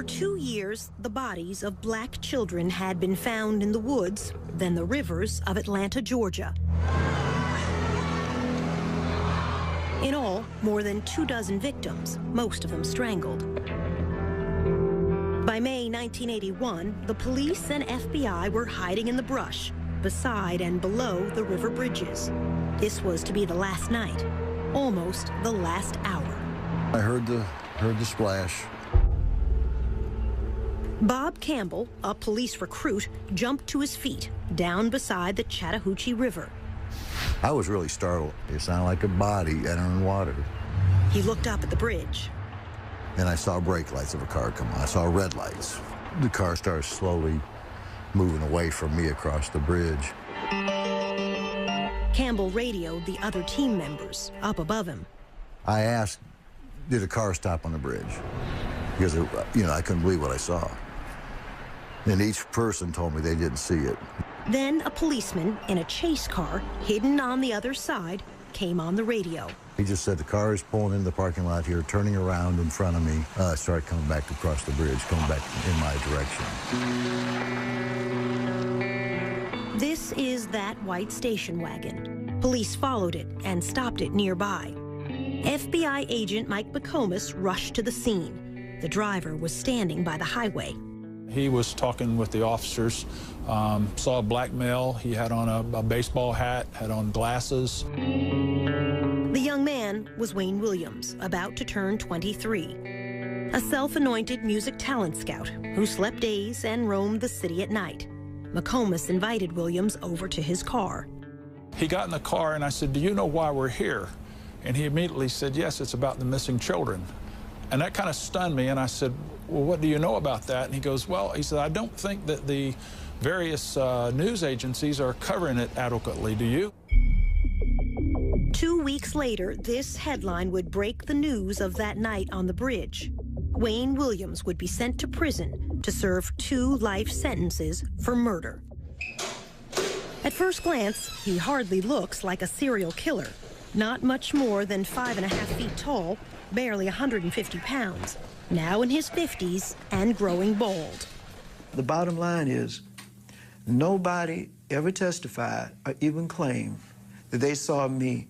2 years, the bodies of black children had been found in the woods, then the rivers of Atlanta, Georgia. In all, more than 24 victims, most of them strangled. By May 1981, the police and FBI were hiding in the brush, beside and below the river bridges. This was to be the last night, almost the last hour. I heard the splash. Bob Campbell, a police recruit, jumped to his feet down beside the Chattahoochee River. I was really startled. It sounded like a body entering water. He looked up at the bridge. And I saw brake lights of a car come on. I saw red lights. The car started slowly moving away from me across the bridge. Campbell radioed the other team members up above him. I asked, did a car stop on the bridge? Because, I couldn't believe what I saw. And each person told me they didn't see it. Then a policeman in a chase car, hidden on the other side, came on the radio. He just said, the car is pulling into the parking lot here, turning around in front of me. Started coming back across the bridge, coming back in my direction. This is that white station wagon. Police followed it and stopped it nearby. FBI agent Mike McComas rushed to the scene. The driver was standing by the highway. He was talking with the officers, saw a black male. He had on a baseball hat, had on glasses. The young man was Wayne Williams, about to turn 23, a self-anointed music talent scout who slept days and roamed the city at night. McComas invited Williams over to his car. He got in the car and I said, do you know why we're here? And he immediately said, yes, it's about the missing children. And that kind of stunned me, and I said, well, what do you know about that? And he goes, well, he said, I don't think that the various news agencies are covering it adequately. Do you? 2 weeks later, this headline would break the news of that night on the bridge. Wayne Williams would be sent to prison to serve 2 life sentences for murder. At first glance, he hardly looks like a serial killer. Not much more than 5.5 feet tall, barely 150 pounds, now in his 50s and growing bald. The bottom line is, nobody ever testified or even claimed that they saw me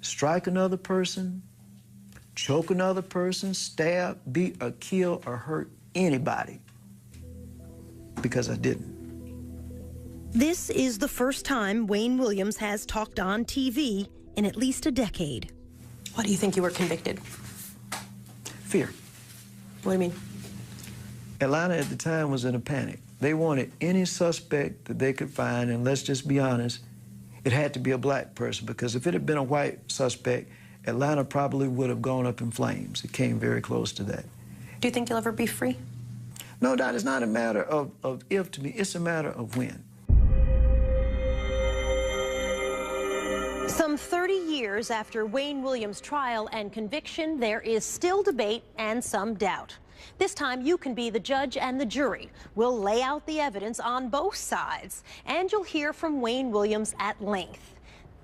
strike another person, choke another person, stab, beat, or kill, or hurt anybody, because I didn't. This is the first time Wayne Williams has talked on TV in at least a decade. Why do you think you were convicted? Fear. What do you mean? Atlanta at the time was in a panic. They wanted any suspect that they could find, and let's just be honest, it had to be a black person, because if it had been a white suspect, Atlanta probably would have gone up in flames. It came very close to that. Do you think you'll ever be free? No, Dot, it's not a matter of if to me, it's a matter of when. Some 30 years after Wayne Williams' trial and conviction, there is still debate and some doubt. This time, you can be the judge and the jury. We'll lay out the evidence on both sides, and you'll hear from Wayne Williams at length.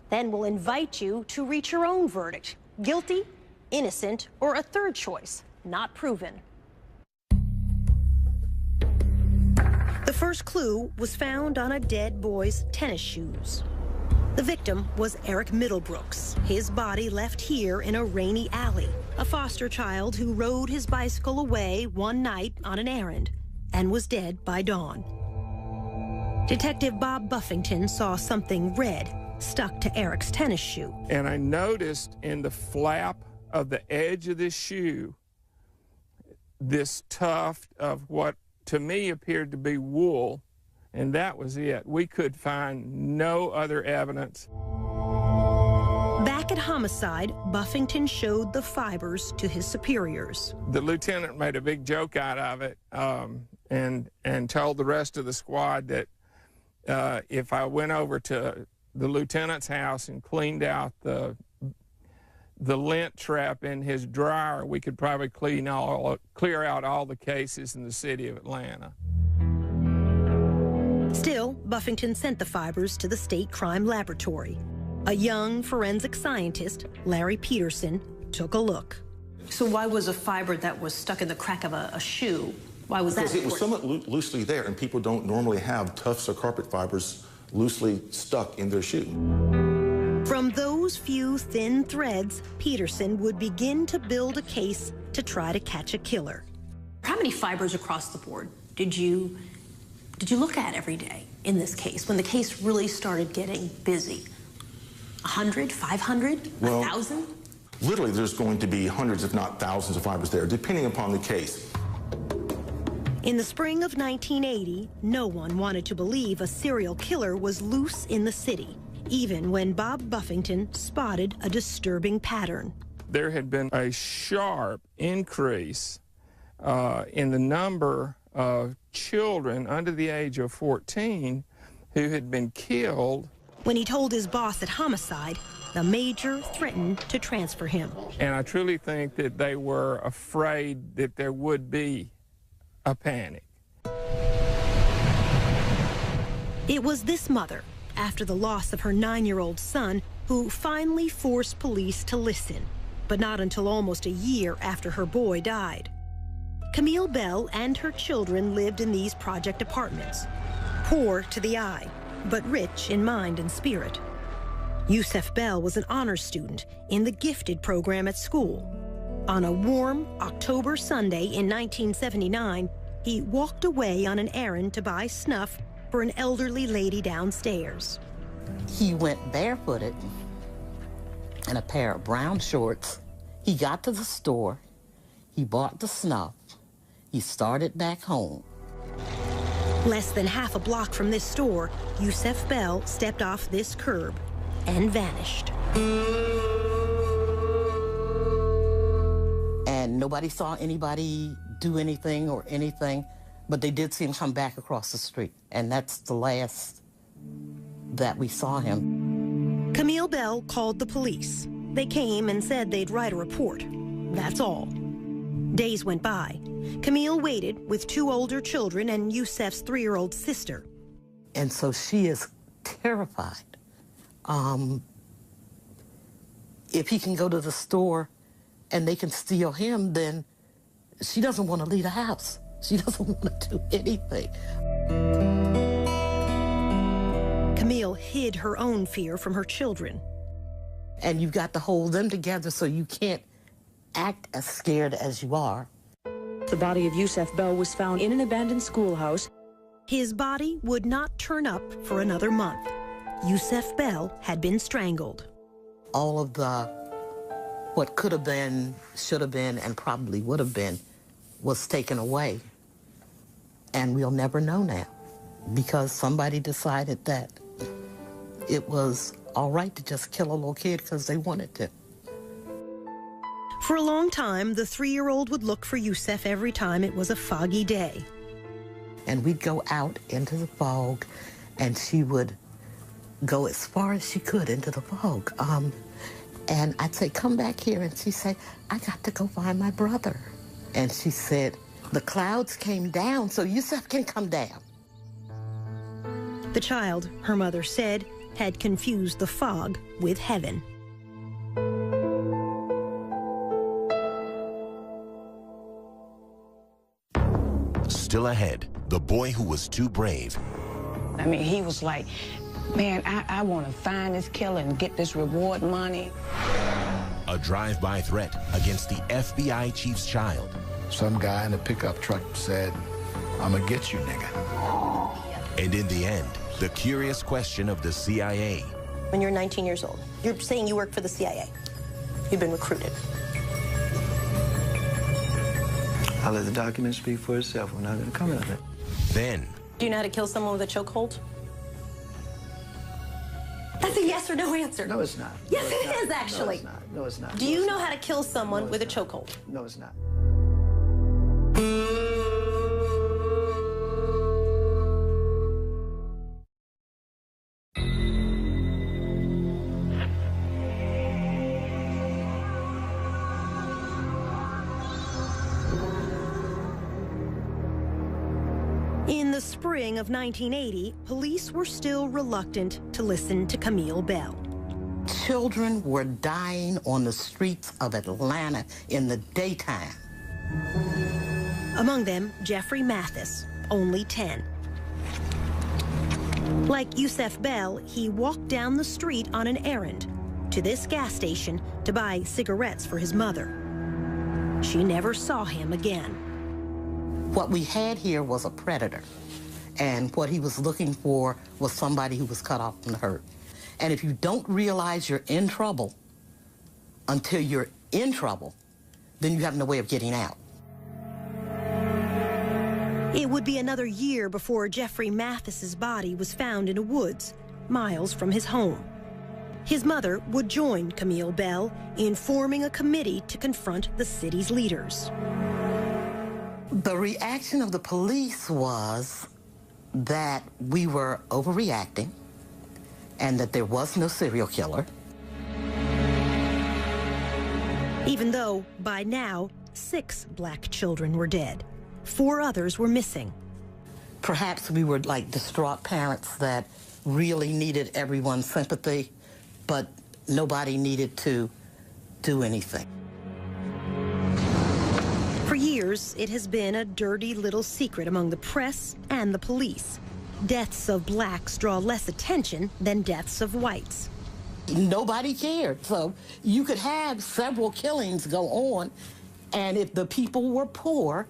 Then we'll invite you to reach your own verdict: guilty, innocent, or a third choice, not proven. The first clue was found on a dead boy's tennis shoes. The victim was Eric Middlebrooks, his body left here in a rainy alley, a foster child who rode his bicycle away one night on an errand and was dead by dawn. Detective Bob Buffington saw something red stuck to Eric's tennis shoe. And I noticed in the flap of the edge of this shoe, this tuft of what to me appeared to be wool. And that was it. We could find no other evidence. Back at homicide, Buffington showed the fibers to his superiors. The lieutenant made a big joke out of it and told the rest of the squad that if I went over to the lieutenant's house and cleaned out the lint trap in his dryer, we could probably clear out all the cases in the city of Atlanta. Still, Buffington sent the fibers to the State Crime Laboratory. A young forensic scientist, Larry Peterson, took a look. So why was a fiber that was stuck in the crack of a shoe Why was that Because it was important? somewhat loosely there, and people don't normally have tufts or carpet fibers loosely stuck in their shoe. From those few thin threads, Peterson would begin to build a case to try to catch a killer. How many fibers across the board did you look at every day in this case, when the case really started getting busy? 100, 500, 1,000? Literally, there's going to be hundreds, if not thousands, of fibers there, depending upon the case. In the spring of 1980, no one wanted to believe a serial killer was loose in the city, even when Bob Buffington spotted a disturbing pattern. There had been a sharp increase in the number of children under the age of 14 who had been killed. When he told his boss at Homicide, the major threatened to transfer him. And I truly think that they were afraid that there would be a panic. It was this mother, after the loss of her 9-year-old son, who finally forced police to listen, but not until almost a year after her boy died. Camille Bell and her children lived in these project apartments, poor to the eye, but rich in mind and spirit. Yusef Bell was an honors student in the gifted program at school. On a warm October Sunday in 1979, he walked away on an errand to buy snuff for an elderly lady downstairs. He went barefooted in a pair of brown shorts. He got to the store, he bought the snuff, he started back home. Less than half a block from this store, Yusef Bell stepped off this curb and vanished. And nobody saw anybody do anything or anything, but they did see him come back across the street. And that's the last that we saw him. Camille Bell called the police. They came and said they'd write a report. That's all. Days went by. Camille waited with 2 older children and Yusef's 3-year-old sister. And so she is terrified. If he can go to the store and they can steal him, then she doesn't want to leave the house. She doesn't want to do anything. Camille hid her own fear from her children. And you've got to hold them together so you can't act as scared as you are. The body of Yusef Bell was found in an abandoned schoolhouse. His body would not turn up for another month. Yusef Bell had been strangled. All of what could have been, should have been, and probably would have been was taken away. And we'll never know now because somebody decided that it was all right to just kill a little kid because they wanted to. For a long time, the 3-year-old would look for Yusef every time it was a foggy day. And we'd go out into the fog, and she would go as far as she could into the fog. And I'd say, come back here, and she'd say, I got to go find my brother. And she said, the clouds came down, so Yusef can come down. The child, her mother said, had confused the fog with heaven. Still ahead, the boy who was too brave. I mean, he was like, man, I want to find this killer and get this reward money. A drive-by threat against the FBI chief's child. Some guy in a pickup truck said, I'm gonna get you, nigga. And in the end, the curious question of the CIA. When you're 19 years old, you're saying you work for the CIA. You've been recruited. I'll let the document speak for itself. We're not going to comment on it. Then. Do you know how to kill someone with a chokehold? That's a yes or no answer. No, it's not. Yes, no, it is, actually. No, it's not. No, it's not. Do you know how to kill someone with a chokehold? No, it's not. In the spring of 1980, police were still reluctant to listen to Camille Bell. Children were dying on the streets of Atlanta in the daytime. A Among them, Jeffrey Mathis, only 10. Like Yusef Bell, he walked down the street on an errand to this gas station to buy cigarettes for his mother. She never saw him again. What we had here was a predator, and what he was looking for was somebody who was cut off from the herd. And if you don't realize you're in trouble until you're in trouble, then you have no way of getting out. It would be another year before Jeffrey Mathis's body was found in a woods, miles from his home. His mother would join Camille Bell in forming a committee to confront the city's leaders. The reaction of the police was that we were overreacting and that there was no serial killer. Even though, by now, 6 black children were dead. 4 others were missing. Perhaps we were like distraught parents that really needed everyone's sympathy, but nobody needed to do anything. For years, it has been a dirty little secret among the press and the police. Deaths of blacks draw less attention than deaths of whites. Nobody cared. So you could have several killings go on, and if the people were poor,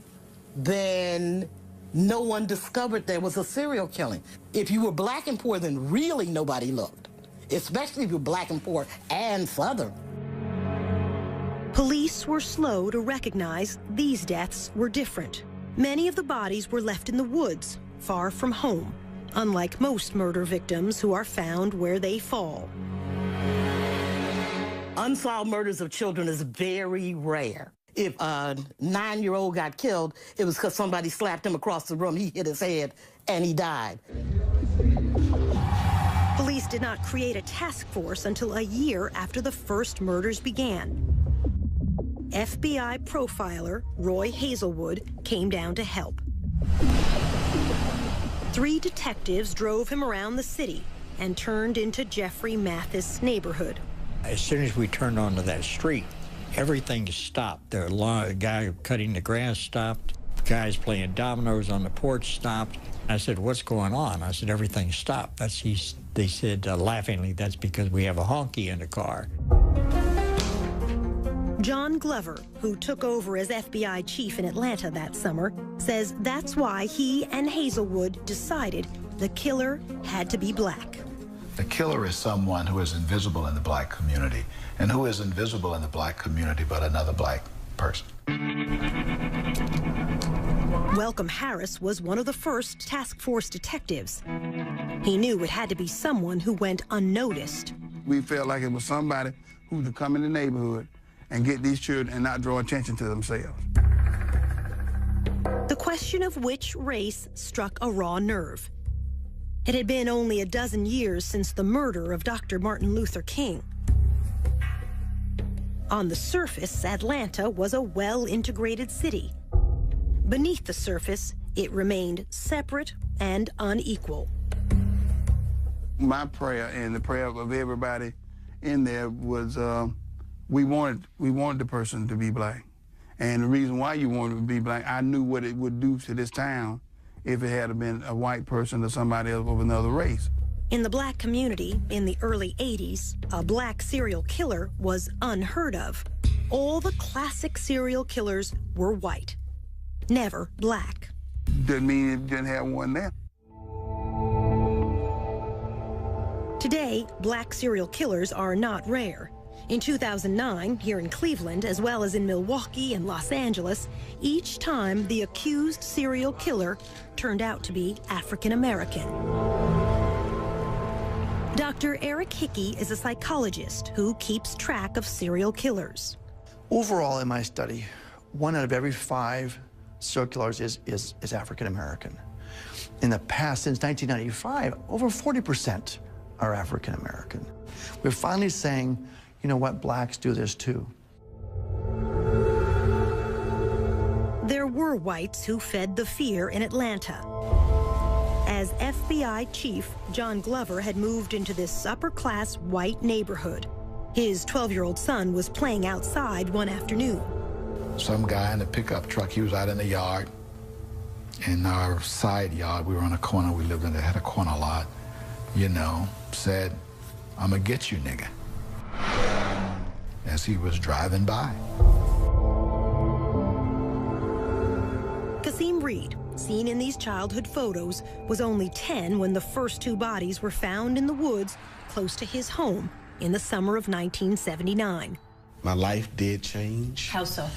then no one discovered there was a serial killing. If you were black and poor, then really nobody looked, especially if you were black and poor and Southern. Police were slow to recognize these deaths were different. Many of the bodies were left in the woods, far from home, unlike most murder victims who are found where they fall. Unsolved murders of children is very rare. If a 9-year-old got killed, it was because somebody slapped him across the room, he hit his head, and he died. Police did not create a task force until a year after the first murders began. FBI profiler Roy Hazelwood came down to help. 3 detectives drove him around the city and turned into Jeffrey Mathis' neighborhood. As soon as we turned onto that street, everything stopped. The guy cutting the grass stopped. Guys playing dominoes on the porch stopped. I said, "What's going on?" I said, "Everything stopped." They said laughingly, "That's because we have a honky in the car." John Glover, who took over as FBI chief in Atlanta that summer, says that's why he and Hazelwood decided the killer had to be black. The killer is someone who is invisible in the black community. And who is invisible in the black community but another black person? Welcome Harris was one of the first task force detectives. He knew it had to be someone who went unnoticed. We felt like it was somebody who could come in the neighborhood and get these children and not draw attention to themselves. The question of which race struck a raw nerve. It had been only a dozen years since the murder of Dr. Martin Luther King. On the surface, Atlanta was a well-integrated city. Beneath the surface, it remained separate and unequal. My prayer and the prayer of everybody in there was we wanted the person to be black. And the reason why you wanted to be black, I knew what it would do to this town if it had been a white person or somebody else of another race. In the black community in the early 80s, a black serial killer was unheard of. All the classic serial killers were white, never black. Doesn't mean it didn't have one there. Today, black serial killers are not rare. In 2009, here in Cleveland, as well as in Milwaukee and Los Angeles, each time the accused serial killer turned out to be African American. Dr. Eric Hickey is a psychologist who keeps track of serial killers. Overall, in my study, 1 out of every 5 serial killers is African American. In the past, since 1995, over 40% are African American. We're finally saying, you know what, blacks do this too. There were whites who fed the fear in Atlanta. As FBI chief, John Glover had moved into this upper-class white neighborhood. His 12-year-old son was playing outside one afternoon. Some guy in a pickup truck, he was out in the yard, in our side yard, we were on a corner, we lived in, had a corner lot, you know, said, "I'm gonna get you, nigga," as he was driving by. Kasim Reed, seen in these childhood photos, was only 10 when the first two bodies were found in the woods close to his home in the summer of 1979. My life did change. How so?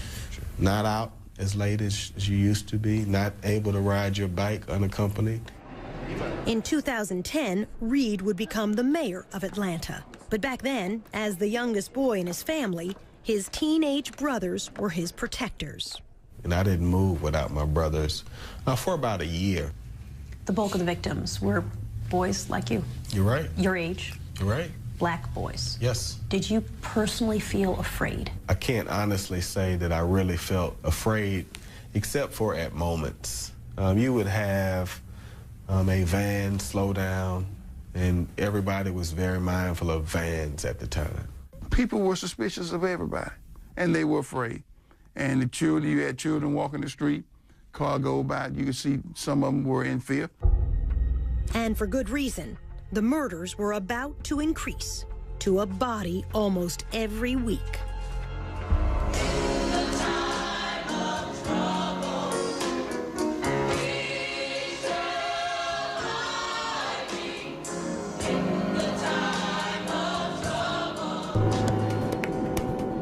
Not out as late as you used to be, not able to ride your bike unaccompanied. In 2010, Reed would become the mayor of Atlanta. But back then, as the youngest boy in his family, his teenage brothers were his protectors. And I didn't move without my brothers for about a year. The bulk of the victims were boys like you. You're right. Your age. You're right. Black boys. Yes. Did you personally feel afraid? I can't honestly say that I really felt afraid, except for at moments. You would have a van slow down, and everybody was very mindful of vans at the time. People were suspicious of everybody, and they were afraid. And the children, you had children walking the street, car go by, you could see some of them were in fear. And for good reason. The murders were about to increase to a body almost every week.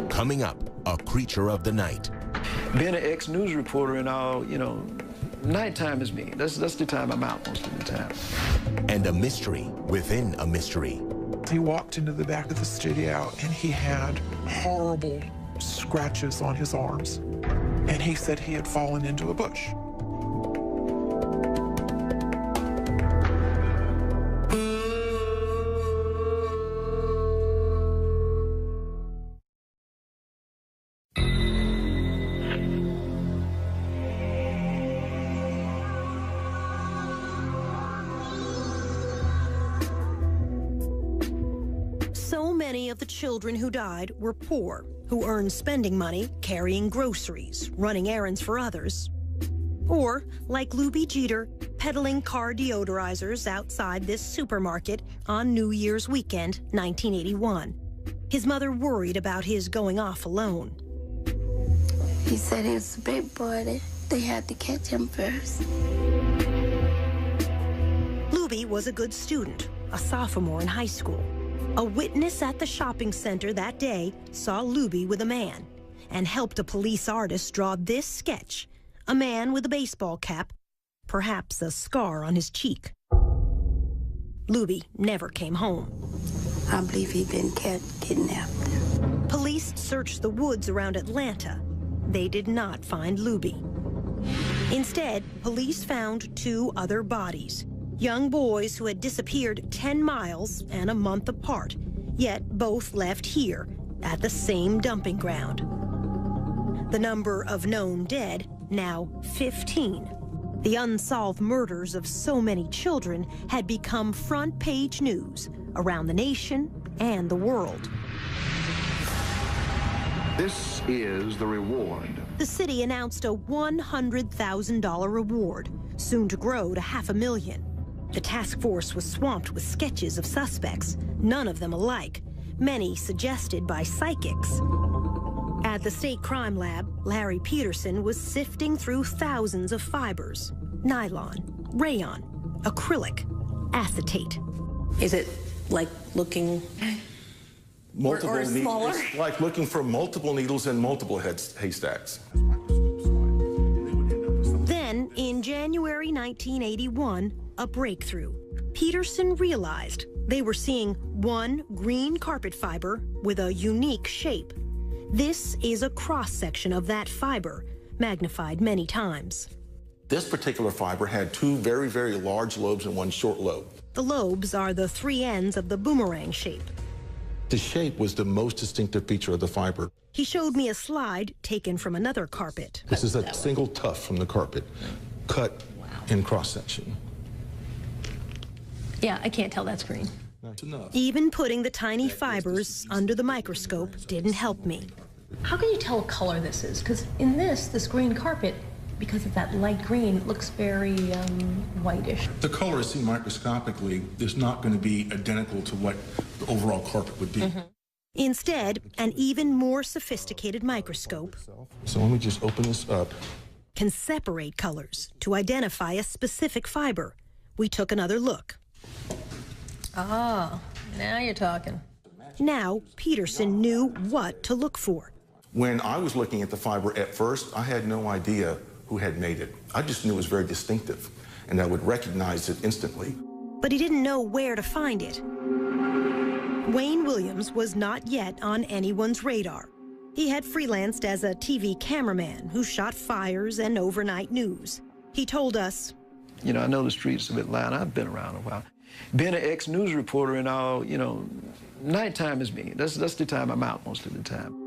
Coming up, a creature of the night. Being an ex-news reporter and all, you know, nighttime is me. That's the time I'm out most of the time. And a mystery within a mystery. He walked into the back of the studio and he had horrible scratches on his arms. And he said he had fallen into a bush. Many of the children who died were poor, who earned spending money carrying groceries, running errands for others. Or, like Luby Jeter, peddling car deodorizers outside this supermarket on New Year's weekend, 1981. His mother worried about his going off alone. He said he was a big boy. They had to catch him first. Luby was a good student, a sophomore in high school. A witness at the shopping center that day saw Luby with a man and helped a police artist draw this sketch, a man with a baseball cap, perhaps a scar on his cheek. Luby never came home. I believe he'd been kidnapped. Police searched the woods around Atlanta. They did not find Luby. Instead, police found two other bodies. Young boys who had disappeared 10 miles and a month apart, yet both left here at the same dumping ground. The number of known dead, now 15. The unsolved murders of so many children had become front-page news around the nation and the world. This is the reward. The city announced a $100,000 reward, soon to grow to $500,000. The task force was swamped with sketches of suspects, none of them alike, many suggested by psychics. At the state crime lab, Larry Peterson was sifting through thousands of fibers: nylon, rayon, acrylic, acetate. Is it like looking multiple or smaller? It's like looking for multiple needles in multiple haystacks. Then, in January 1981, a breakthrough. Peterson realized they were seeing one green carpet fiber with a unique shape. This is a cross-section of that fiber, magnified many times. This particular fiber had two very, very large lobes and one short lobe. The lobes are the three ends of the boomerang shape. The shape was the most distinctive feature of the fiber. He showed me a slide taken from another carpet. This is a single tuft from the carpet, cut in cross-section. Yeah, I can't tell that's green. That's enough. Even putting the tiny fibers under the microscope didn't help me. How can you tell what color this is? Because in this green carpet, because of that light green, it looks very whitish. The color is seen microscopically is not going to be identical to what the overall carpet would be. Instead, an even more sophisticated microscope So let me just open this up. can separate colors to identify a specific fiber. We took another look. Oh, now you're talking. Now, Peterson knew what to look for. When I was looking at the fiber at first, I had no idea who had made it. I just knew it was very distinctive, and I would recognize it instantly. But he didn't know where to find it. Wayne Williams was not yet on anyone's radar. He had freelanced as a TV cameraman who shot fires and overnight news. He told us, You know, I know the streets a bit loud. I've been around a while. Being an ex-news reporter and all, you know, nighttime is me. That's the time I'm out most of the time.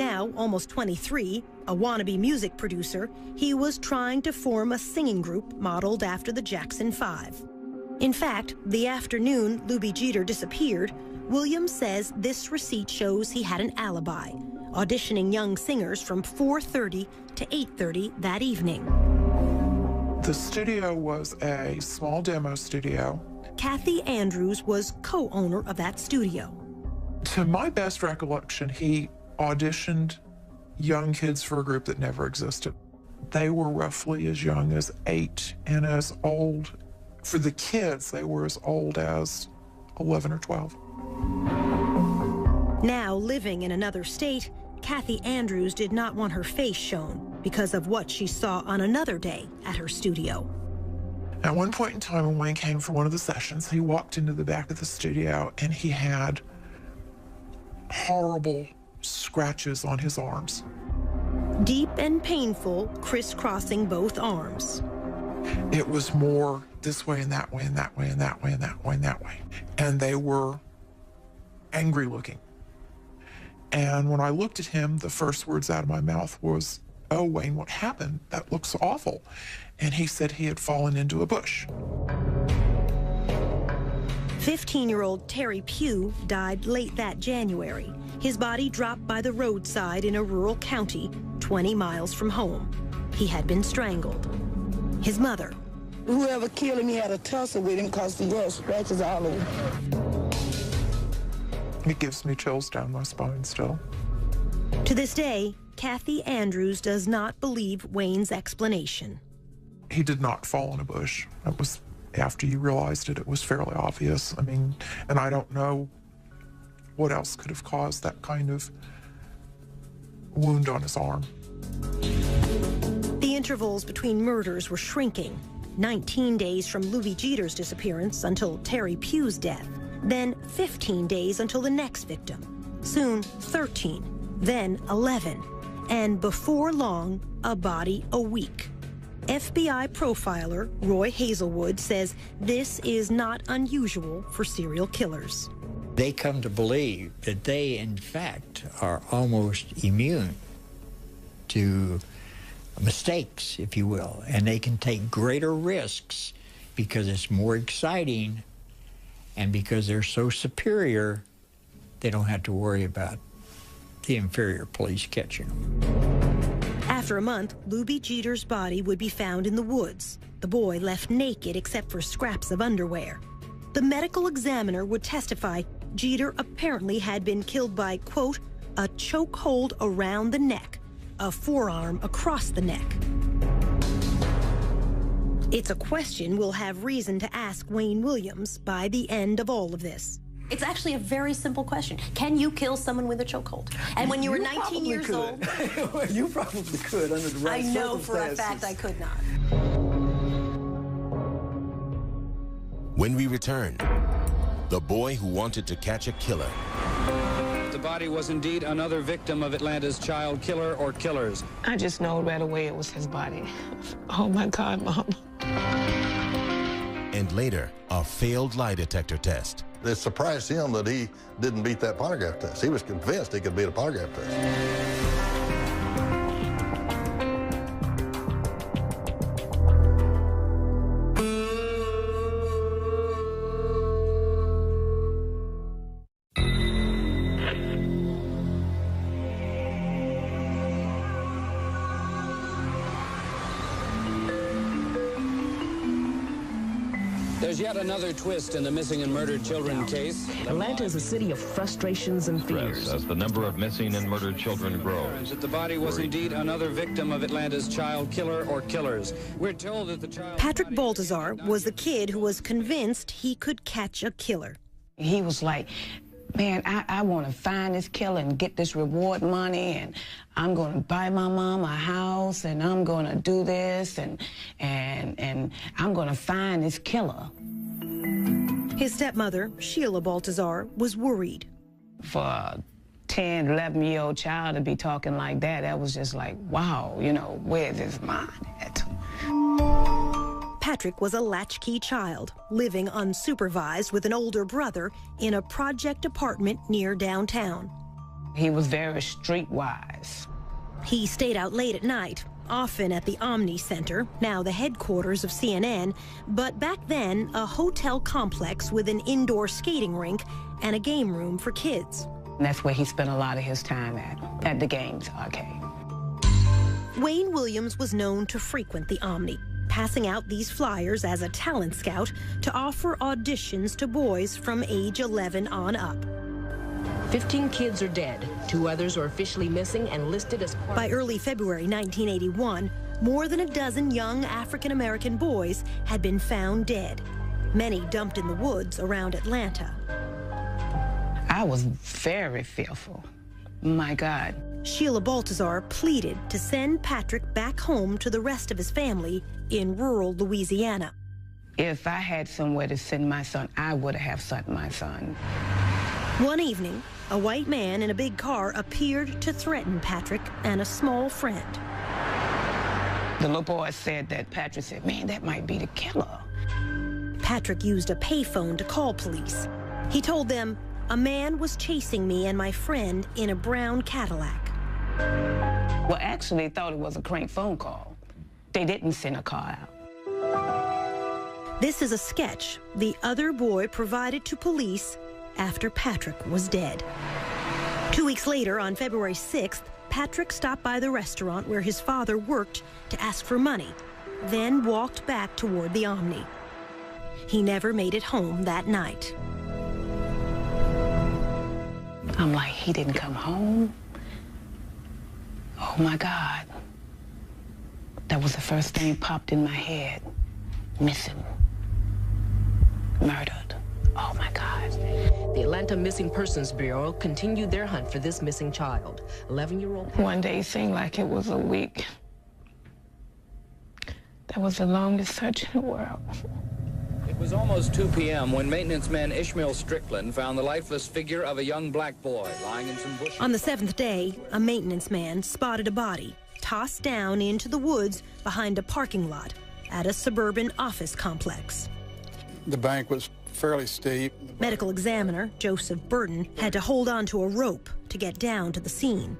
now almost 23, a wannabe music producer, he was trying to form a singing group modeled after the Jackson 5. In fact, the afternoon Lubie Jeter disappeared, Williams says this receipt shows he had an alibi, auditioning young singers from 4:30 to 8:30 that evening. The studio was a small demo studio. Kathy Andrews was co-owner of that studio. To my best recollection, he auditioned young kids for a group that never existed. They were roughly as young as 8 and as old, for the kids, they were as old as 11 or 12. Now living in another state, Kathy Andrews did not want her face shown because of what she saw on another day at her studio. At one point in time when Wayne came for one of the sessions, he walked into the back of the studio and he had horrible scratches on his arms. Deep and painful, crisscrossing both arms. It was more this way and that way and that way and that way and that way and that way. And they were angry looking. And when I looked at him, the first words out of my mouth was, "Oh, Wayne, what happened? That looks awful." And he said he had fallen into a bush. 15-year-old Terry Pugh died late that January. His body dropped by the roadside in a rural county 20 miles from home. He had been strangled. His mother. Whoever killed him, he had a tussle with him because he had scratches all over. It gives me chills down my spine still. To this day, Kathy Andrews does not believe Wayne's explanation. He did not fall in a bush. It was, after you realized it, it was fairly obvious. I mean, and I don't know what else could have caused that kind of wound on his arm. The intervals between murders were shrinking. 19 days from Lubie Jeter's disappearance until Terry Pugh's death. Then 15 days until the next victim. Soon 13, then 11. And before long, a body a week. FBI profiler Roy Hazelwood says this is not unusual for serial killers. They come to believe that they, in fact, are almost immune to mistakes, if you will, and they can take greater risks because it's more exciting, and because they're so superior, they don't have to worry about the inferior police catching them. After a month, Lubie Jeter's body would be found in the woods. The boy left naked except for scraps of underwear. The medical examiner would testify Jeter apparently had been killed by, quote, a chokehold around the neck, a forearm across the neck. It's a question we'll have reason to ask Wayne Williams by the end of all of this. It's actually a very simple question. Can you kill someone with a chokehold? And when you were 19 years old... You probably could under the right circumstances. I know for a fact I could not. When we return, the boy who wanted to catch a killer. The body was indeed another victim of Atlanta's child killer or killers. I just know right away it was his body. Oh, my God, Mom. And later, a failed lie detector test. It surprised him that he didn't beat that polygraph test. He was convinced he could beat a polygraph test. There's yet another twist in the missing and murdered children case. Atlanta is a city of frustrations and fears. As the number of missing and murdered children grows. That the body was indeed another victim of Atlanta's child killer or killers. We're told that the child... Patrick Baltazar was the kid who was convinced he could catch a killer. He was like, man, I want to find this killer and get this reward money, and I'm going to buy my mom a house, and I'm going to do this, and I'm going to find this killer. His stepmother, Sheila Baltazar, was worried. For a 10, 11-year-old child to be talking like that was just like, wow, you know, where's his mind at? Patrick was a latchkey child, living unsupervised with an older brother in a project apartment near downtown. He was very streetwise. He stayed out late at night, often at the Omni Center, now the headquarters of CNN, but back then a hotel complex with an indoor skating rink and a game room for kids. And that's where he spent a lot of his time at the games arcade. Wayne Williams was known to frequent the Omni, passing out these flyers as a talent scout to offer auditions to boys from age 11 on up. 15 kids are dead. 2 others are officially missing and listed as part... By early February 1981, more than a dozen young African-American boys had been found dead, many dumped in the woods around Atlanta. I was very fearful. My God. Sheila Baltazar pleaded to send Patrick back home to the rest of his family in rural Louisiana. If I had somewhere to send my son, I would have sent my son. One evening, a white man in a big car appeared to threaten Patrick and a small friend. The little boy said that Patrick said, man, that might be the killer. Patrick used a payphone to call police. He told them, a man was chasing me and my friend in a brown Cadillac. Well, actually, they thought it was a crank phone call. They didn't send a car out. This is a sketch the other boy provided to police after Patrick was dead. 2 weeks later, on February 6th, Patrick stopped by the restaurant where his father worked to ask for money, then walked back toward the Omni. He never made it home that night. I'm like, he didn't come home? Oh, my God. That was the first thing popped in my head. Missing. Murdered. Oh, my God. The Atlanta Missing Persons Bureau continued their hunt for this missing child. 11-year-old... One day seemed like it was a week. That was the longest search in the world. It was almost 2 p.m. when maintenance man Ishmael Strickland found the lifeless figure of a young black boy lying in some bushes. On the 7th day, a maintenance man spotted a body tossed down into the woods behind a parking lot at a suburban office complex. The bank was fairly steep. Medical examiner Joseph Burton had to hold on to a rope to get down to the scene.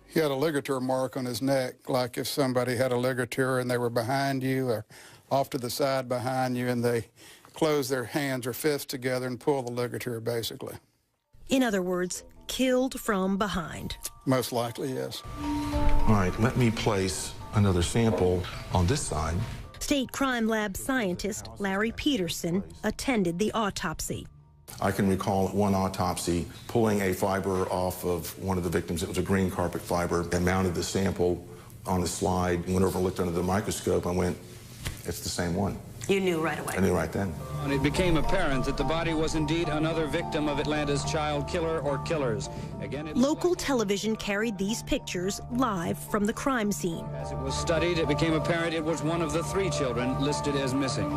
He had a ligature mark on his neck, like if somebody had a ligature and they were behind you or off to the side behind you, and they close their hands or fists together and pull the ligature, basically. In other words, killed from behind. Most likely, yes. All right, let me place another sample on this side. State Crime Lab scientist Larry Peterson attended the autopsy. I can recall at one autopsy pulling a fiber off of one of the victims. It was a green carpet fiber, and mounted the sample on the slide, went over and looked under the microscope, and went, it's the same one. You knew right away. I knew right then. And it became apparent that the body was indeed another victim of Atlanta's child killer or killers. Again, local television carried these pictures live from the crime scene. As it was studied, it became apparent it was one of the 3 children listed as missing.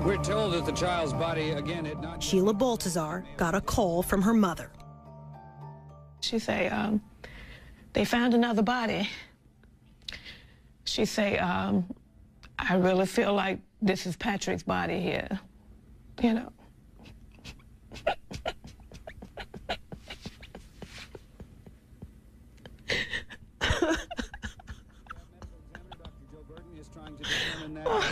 We're told that the child's body, again, had not... Sheila Baltazar got a call from her mother. She say, they found another body. She say, I really feel like this is Patrick's body here, you know.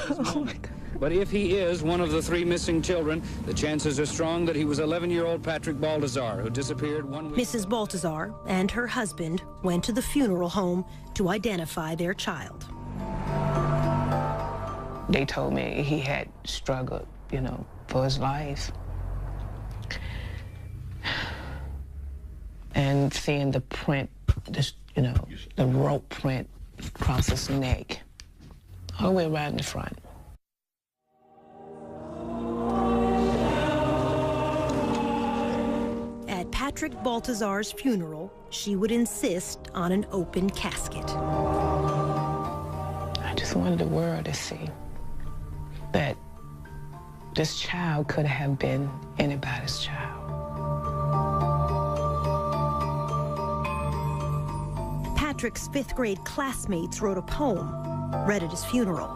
Oh my God. But if he is one of the 3 missing children, the chances are strong that he was 11-year-old Patrick Baltazar, who disappeared 1 week... Mrs. Baltazar and her husband went to the funeral home to identify their child. They told me he had struggled, you know, for his life. And seeing the print, you know, the rope print across his neck, all the way right in the front. At Patrick Baltazar's funeral, she would insist on an open casket. I just wanted the world to see that this child could have been anybody's child. Patrick's fifth-grade classmates wrote a poem, read at his funeral.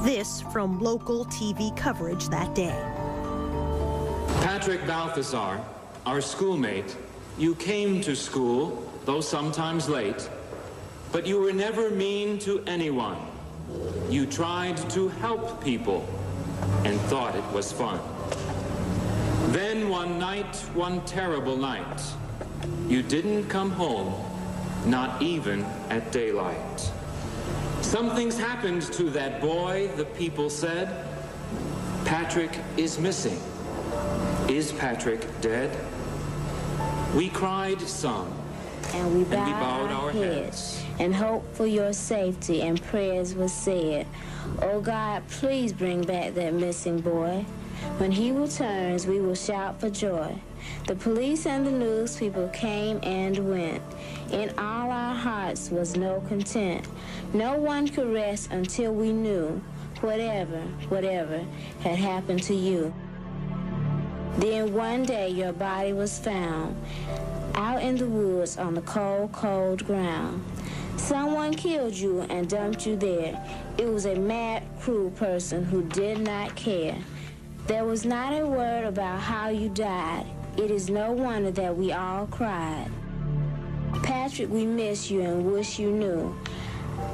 This from local TV coverage that day. Patrick Balthazar, our schoolmate, you came to school, though sometimes late, but you were never mean to anyone. You tried to help people and thought it was fun. Then one night, one terrible night, you didn't come home, not even at daylight. Something's happened to that boy, the people said. Patrick is missing. Is Patrick dead? We cried some, and we bowed our heads, and hoped for your safety, and prayers were said. Oh God, please bring back that missing boy. When he returns, we will shout for joy. The police and the news people came and went. In all our hearts was no content. No one could rest until we knew whatever had happened to you. Then one day your body was found out in the woods on the cold, cold ground. Someone killed you and dumped you there. It was a mad, cruel person who did not care. There was not a word about how you died. It is no wonder that we all cried. Patrick, we miss you and wish you knew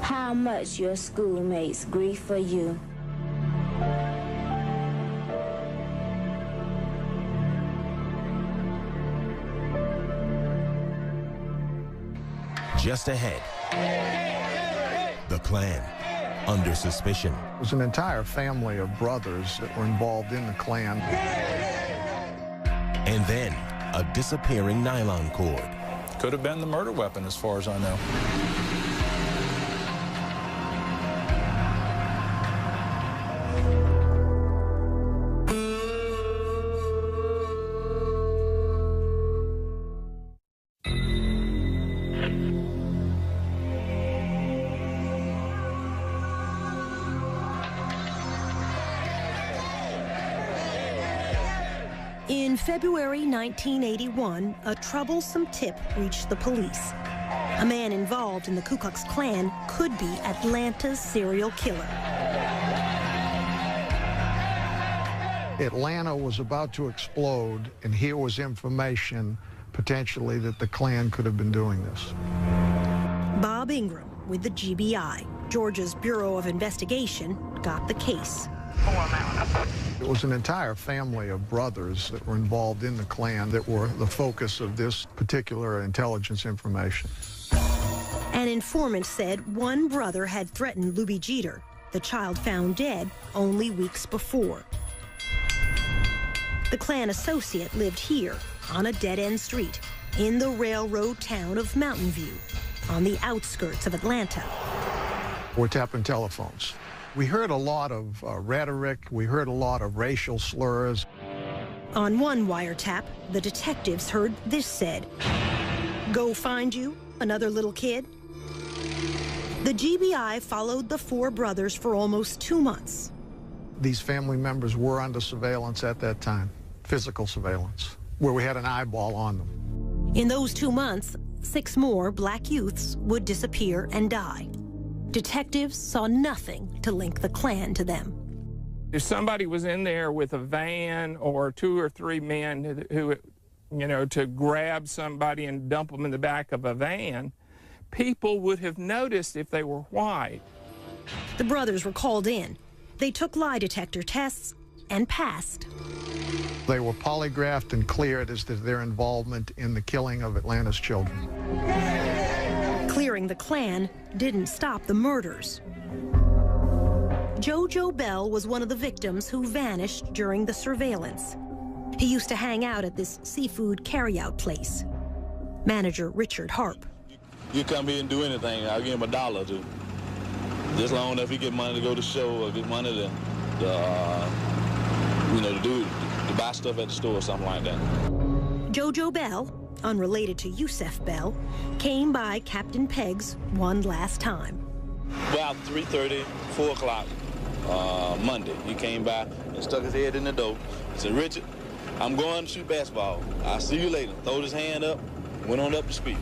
how much your schoolmates grieve for you. Just ahead, the Klan under suspicion. It was an entire family of brothers that were involved in the Klan. And then a disappearing nylon cord. Could have been the murder weapon, as far as I know. In February 1981, a troublesome tip reached the police. A man involved in the Ku Klux Klan could be Atlanta's serial killer. Atlanta was about to explode, and here was information potentially that the Klan could have been doing this. Bob Ingram with the GBI, Georgia's Bureau of Investigation, got the case. It was an entire family of brothers that were involved in the Klan that were the focus of this particular intelligence information. An informant said one brother had threatened Luby Jeter, the child found dead only weeks before. The Klan associate lived here on a dead-end street in the railroad town of Mountain View, on the outskirts of Atlanta. We're tapping telephones. We heard a lot of rhetoric. We heard a lot of racial slurs. On one wiretap, the detectives heard this said, "Go find you another little kid." The GBI followed the four brothers for almost 2 months. These family members were under surveillance at that time, physical surveillance, where we had an eyeball on them. In those 2 months, 6 more black youths would disappear and die. Detectives saw nothing to link the Klan to them. If somebody was in there with a van or 2 or 3 men who, you know, to grab somebody and dump them in the back of a van, people would have noticed if they were white. The brothers were called in. They took lie detector tests and passed. They were polygraphed and cleared as to their involvement in the killing of Atlanta's children. Clearing the Klan didn't stop the murders. JoJo Bell was one of the victims who vanished during the surveillance. He used to hang out at this seafood carryout place. Manager Richard Harp. You come here and do anything, I'll give him $1 or $2. Just long enough he get money to go to show or get money to buy stuff at the store or something like that. JoJo Bell, unrelated to Yusef Bell, came by Captain Pegg's one last time. About 3:30, 4 o'clock Monday, he came by and stuck his head in the door. He said, "Richard, I'm going to shoot basketball. I'll see you later." Throwed his hand up, went on up the street.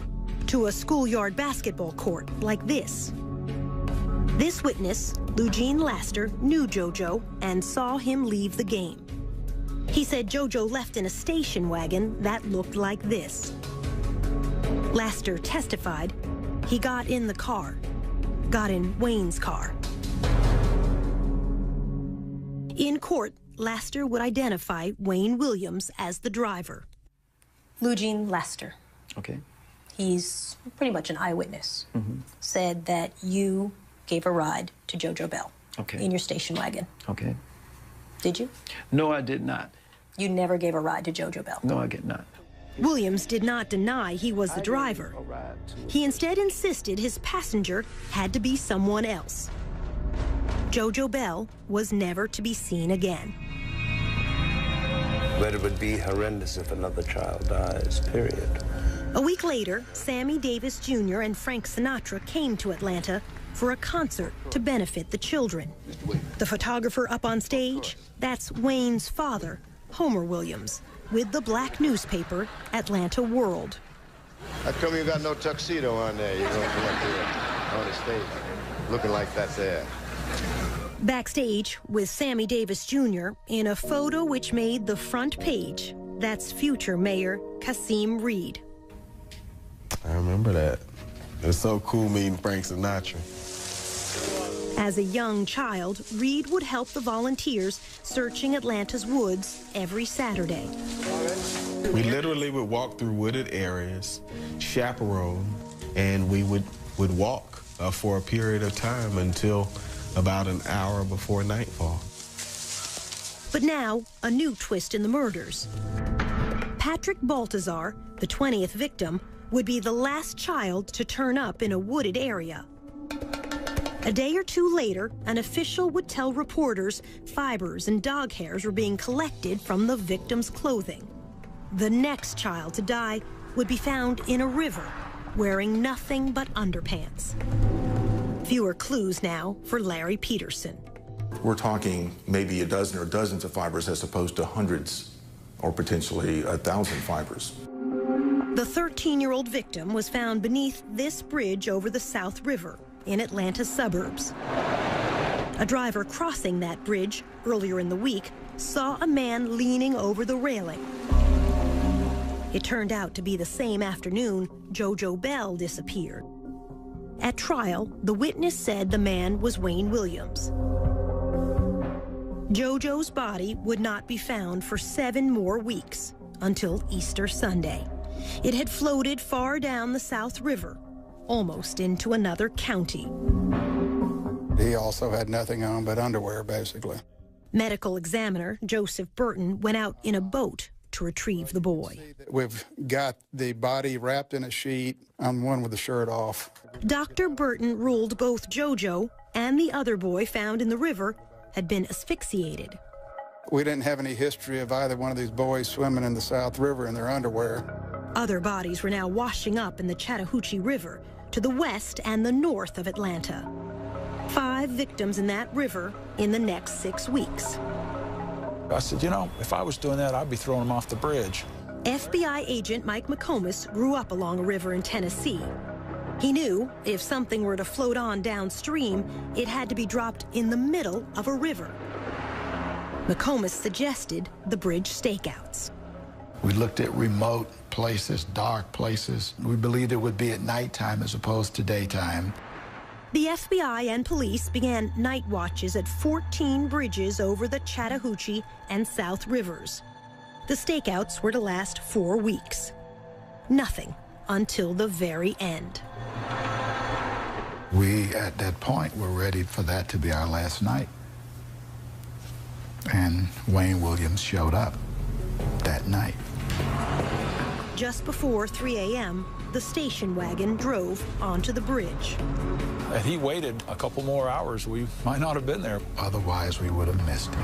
To a schoolyard basketball court like this. This witness, Eugene Laster, knew JoJo and saw him leave the game. He said JoJo left in a station wagon that looked like this. Laster testified he got in the car, got in Wayne's car. In court, Laster would identify Wayne Williams as the driver. Eugene Laster. Okay. He's pretty much an eyewitness. Said that you gave a ride to JoJo Bell in your station wagon. Okay. Did you? No, I did not. You never gave a ride to JoJo Bell? No, I did not. Williams did not deny he was the driver. He instead insisted his passenger had to be someone else. JoJo Bell was never to be seen again. But it would be horrendous if another child dies, period. A week later, Sammy Davis Jr. and Frank Sinatra came to Atlanta for a concert to benefit the children. The photographer up on stage, that's Wayne's father, Homer Williams, with the black newspaper, Atlanta World. How come you got no tuxedo on there? You're going to come up here on the stage looking like that there. Backstage with Sammy Davis Jr. in a photo which made the front page, that's future Mayor Kasim Reed. I remember that. It was so cool meeting Frank Sinatra. As a young child, Reed would help the volunteers searching Atlanta's woods every Saturday. We literally would walk through wooded areas, chaperone, and we would walk for a period of time until about an hour before nightfall. But now, a new twist in the murders. Patrick Baltazar, the 20th victim, would be the last child to turn up in a wooded area. A day or two later, an official would tell reporters fibers and dog hairs were being collected from the victim's clothing. The next child to die would be found in a river, wearing nothing but underpants. Fewer clues now for Larry Peterson. We're talking maybe a dozen or dozens of fibers as opposed to hundreds or potentially 1,000 fibers. The 13-year-old victim was found beneath this bridge over the South River in Atlanta's suburbs. A driver crossing that bridge earlier in the week saw a man leaning over the railing. It turned out to be the same afternoon JoJo Bell disappeared. At trial, the witness said the man was Wayne Williams. JoJo's body would not be found for 7 more weeks, until Easter Sunday. It had floated far down the South River, almost into another county. He also had nothing on but underwear, basically. Medical examiner Joseph Burton went out in a boat to retrieve the boy. We've got the body wrapped in a sheet. I'm one with the shirt off. Dr. Burton ruled both JoJo and the other boy found in the river had been asphyxiated. We didn't have any history of either one of these boys swimming in the South River in their underwear. Other bodies were now washing up in the Chattahoochee River to the west and the north of Atlanta. 5 victims in that river in the next 6 weeks. I said, you know, if I was doing that, I'd be throwing them off the bridge. FBI agent Mike McComas grew up along a river in Tennessee. He knew if something were to float on downstream, it had to be dropped in the middle of a river. McComas suggested the bridge stakeouts. We looked at remote places, dark places. We believed it would be at nighttime as opposed to daytime. The FBI and police began night watches at 14 bridges over the Chattahoochee and South Rivers. The stakeouts were to last 4 weeks. Nothing until the very end. We, at that point, were ready for that to be our last night. And Wayne Williams showed up that night. Just before 3 a.m., the station wagon drove onto the bridge. Had he waited a couple more hours, we might not have been there. Otherwise, we would have missed him.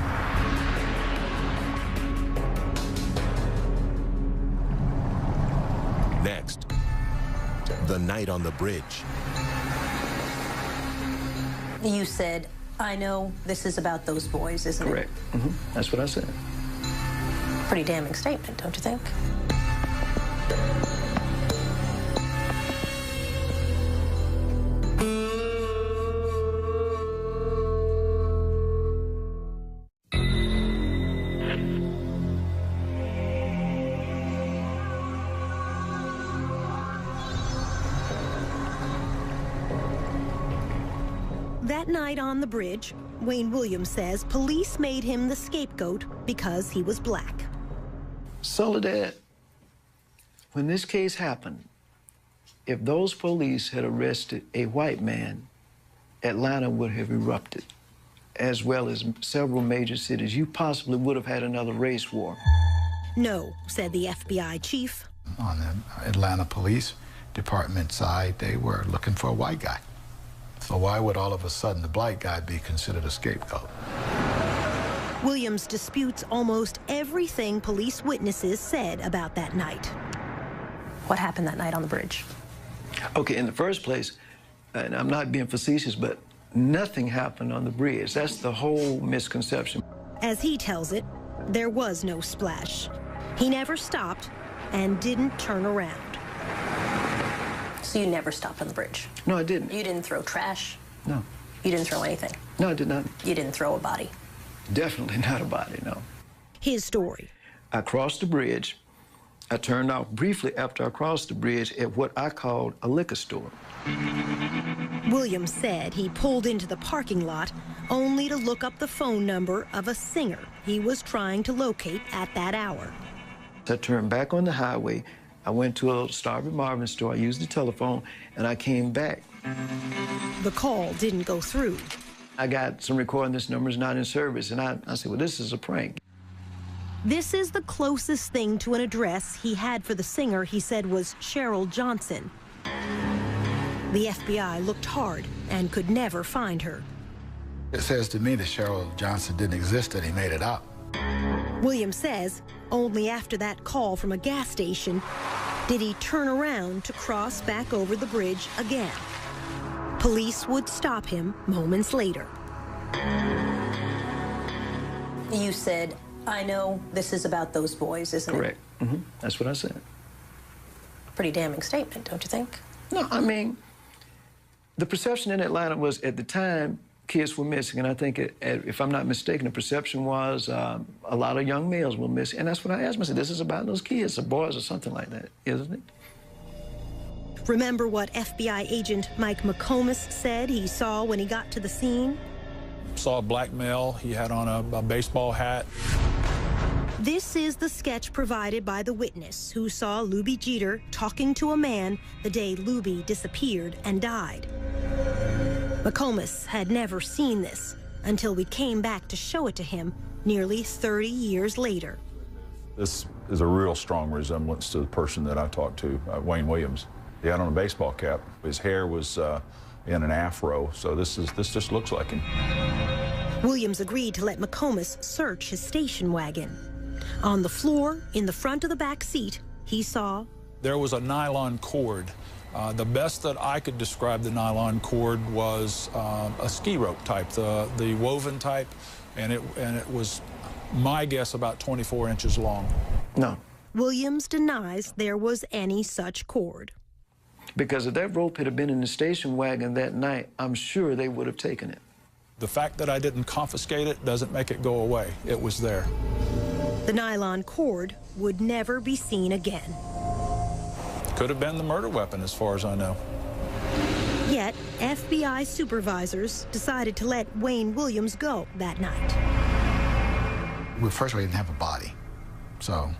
Next, the night on the bridge. You said, I know this is about those boys, isn't Correct. it? Mm-hmm. That's what I said. Pretty damning statement, don't you think? That night on the bridge, Wayne Williams says police made him the scapegoat because he was black. Soledad, when this case happened, if those police had arrested a white man, Atlanta would have erupted, as well as several major cities. You possibly would have had another race war. No, said the FBI chief. On the Atlanta Police Department side, they were looking for a white guy. So why would all of a sudden the black guy be considered a scapegoat? Williams disputes almost everything police witnesses said about that night. What happened that night on the bridge? Okay, in the first place, and I'm not being facetious, but nothing happened on the bridge. That's the whole misconception. As he tells it, there was no splash. He never stopped and didn't turn around. So you never stopped on the bridge? No, I didn't. You didn't throw trash? No. You didn't throw anything? No, I did not. You didn't throw a body? Definitely not a body, no. His story. I crossed the bridge. I turned off briefly after I crossed the bridge at what I called a liquor store. Williams said he pulled into the parking lot only to look up the phone number of a singer he was trying to locate at that hour. I turned back on the highway. I went to a Starving Marvin store. I used the telephone, and I came back. The call didn't go through. I got some recording, this number's not in service, and I said, well, this is a prank. This is the closest thing to an address he had for the singer he said was Cheryl Johnson. The FBI looked hard and could never find her. It says to me that Cheryl Johnson didn't exist, that he made it up. Williams says only after that call from a gas station did he turn around to cross back over the bridge again. Police would stop him moments later. You said, I know this is about those boys, isn't it? Correct. Mm-hmm. That's what I said. Pretty damning statement, don't you think? No, I mean, the perception in Atlanta was, at the time, kids were missing, and I think, if I'm not mistaken, the perception was a lot of young males were missing, and that's what I asked myself. This is about those kids, the boys or something like that, isn't it? Remember what FBI agent Mike McComas said he saw when he got to the scene? Saw a black male. He had on a baseball hat. This is the sketch provided by the witness who saw Luby Jeter talking to a man the day Luby disappeared and died. McComas had never seen this until we came back to show it to him nearly 30 years later. This is a real strong resemblance to the person that I talked to, Wayne Williams. He had on a baseball cap. His hair was in an afro, so this just looks like him. Williams agreed to let McComas search his station wagon. On the floor, in the front of the back seat, he saw... There was a nylon cord. The best that I could describe the nylon cord was a ski rope type, the woven type, and it was, my guess, about 24 inches long. No. Williams denies there was any such cord. Because if that rope had been in the station wagon that night, I'm sure they would have taken it. The fact that I didn't confiscate it doesn't make it go away. It was there. The nylon cord would never be seen again. Could have been the murder weapon, as far as I know. Yet, FBI supervisors decided to let Wayne Williams go that night. Well, first, we didn't have a body. So,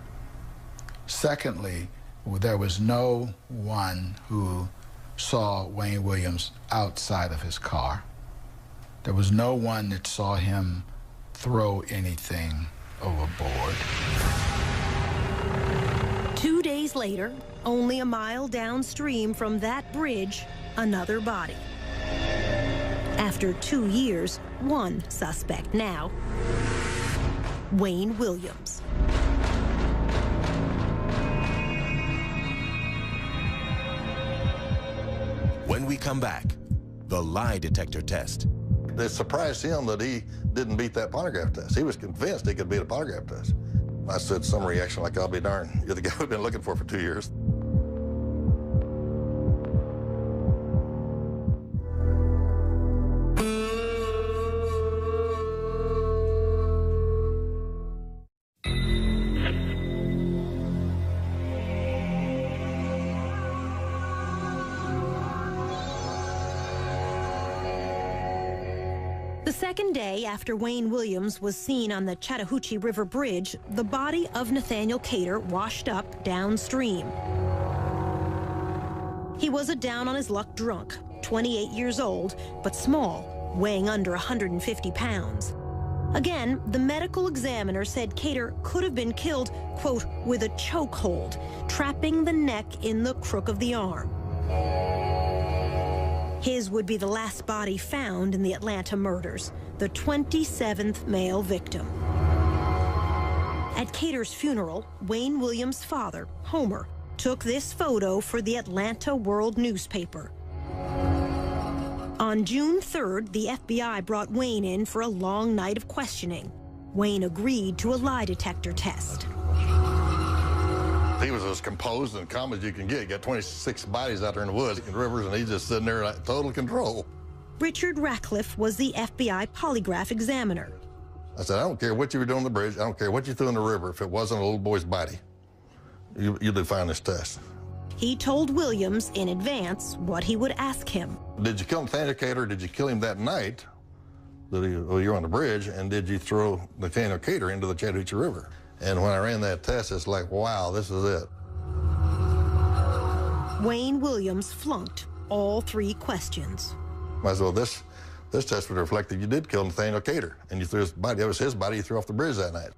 secondly, there was no one who saw Wayne Williams outside of his car. There was no one that saw him throw anything overboard. 2 days later, only a mile downstream from that bridge, another body. After 2 years, one suspect now, Wayne Williams. When we come back, the lie detector test. It surprised him that he didn't beat that polygraph test. He was convinced he could beat a polygraph test. I said some reaction like, I'll be darned. You're the guy we've been looking for 2 years. The second day after Wayne Williams was seen on the Chattahoochee River Bridge, the body of Nathaniel Cater washed up downstream. He was a down-on-his-luck drunk, 28 years old, but small, weighing under 150 pounds. Again, the medical examiner said Cater could have been killed, quote, with a chokehold, trapping the neck in the crook of the arm. His would be the last body found in the Atlanta murders, the 27th male victim. At Cater's funeral, Wayne Williams' father, Homer, took this photo for the Atlanta World newspaper. On June 3rd, the FBI brought Wayne in for a long night of questioning. Wayne agreed to a lie detector test. He was as composed and calm as you can get. You got 26 bodies out there in the woods and rivers, and he's just sitting there in total control. Richard Ratcliffe was the FBI polygraph examiner. I said, I don't care what you were doing on the bridge. I don't care what you threw in the river. If it wasn't a little boy's body, you do fine this test. He told Williams in advance what he would ask him. Did you kill Nathaniel Cater, or did you kill him that night that you were on the bridge, and did you throw Nathaniel Cater into the Chattahoochee River? And when I ran that test, it's like, wow, this is it. Wayne Williams flunked all 3 questions. I said, well, this test would reflect that you did kill Nathaniel Cater, and you threw his body, that was his body you threw off the bridge that night.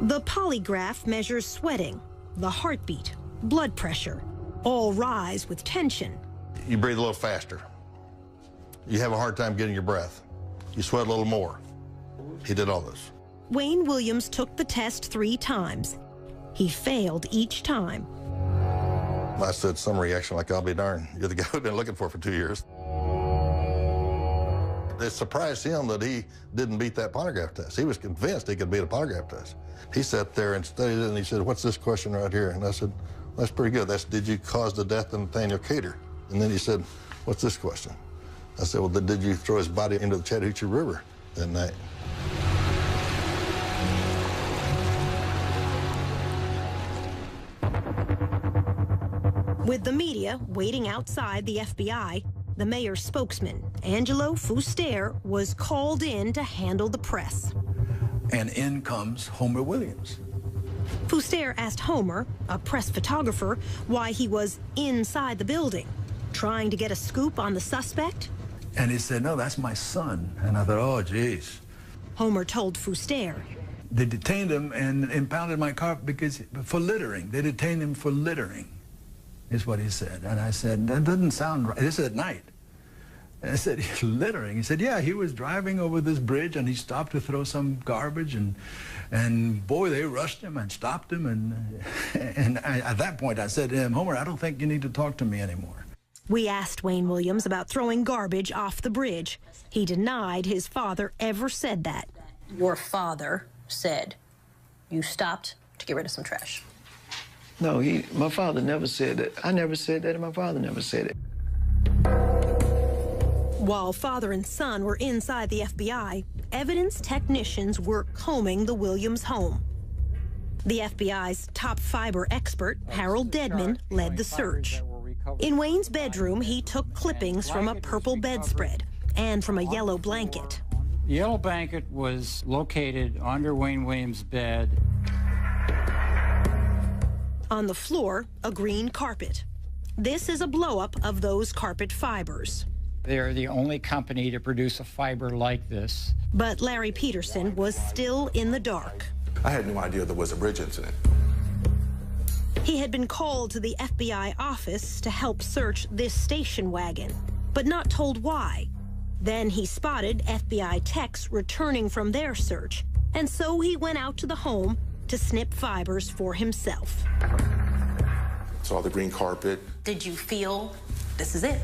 The polygraph measures sweating, the heartbeat, blood pressure, all rise with tension. You breathe a little faster. You have a hard time getting your breath. You sweat a little more. He did all this. Wayne Williams took the test 3 times. He failed each time. I said some reaction like, I'll be darned. You're the guy we've been looking for 2 years. It surprised him that he didn't beat that polygraph test. He was convinced he could beat a polygraph test. He sat there and studied it, and he said, what's this question right here? And I said, that's pretty good. That's, did you cause the death of Nathaniel Cater? And then he said, what's this question? I said, well, did you throw his body into the Chattahoochee River that night? With the media waiting outside the FBI, the mayor's spokesman, Angelo Fuster, was called in to handle the press. And in comes Homer Williams. Fuster asked Homer, a press photographer, why he was inside the building, trying to get a scoop on the suspect. And he said, no, that's my son. And I thought, oh, geez. Homer told Fuster. They detained him and impounded my car for littering. They detained him for littering, is what he said. And I said, that doesn't sound right. This is at night. And I said, littering? He said, yeah, he was driving over this bridge and he stopped to throw some garbage, and boy, they rushed him and stopped him. And at that point, I said to him, Homer, I don't think you need to talk to me anymore. We asked Wayne Williams about throwing garbage off the bridge. He denied his father ever said that. Your father said you stopped to get rid of some trash. No, my father never said that. I never said that, and my father never said it. While father and son were inside the FBI, evidence technicians were combing the Williams home. The FBI's top fiber expert, Harold Dedman, led the search. In Wayne's bedroom, he took clippings from a purple bedspread and from a yellow blanket. The yellow blanket was located under Wayne Williams' bed. On the floor, a green carpet. This is a blow-up of those carpet fibers. They're the only company to produce a fiber like this. But Larry Peterson was still in the dark. I had no idea there was a bridge incident. He had been called to the FBI office to help search this station wagon, but not told why. Then he spotted FBI techs returning from their search, and so he went out to the home to snip fibers for himself. Saw the green carpet. Did you feel this is it?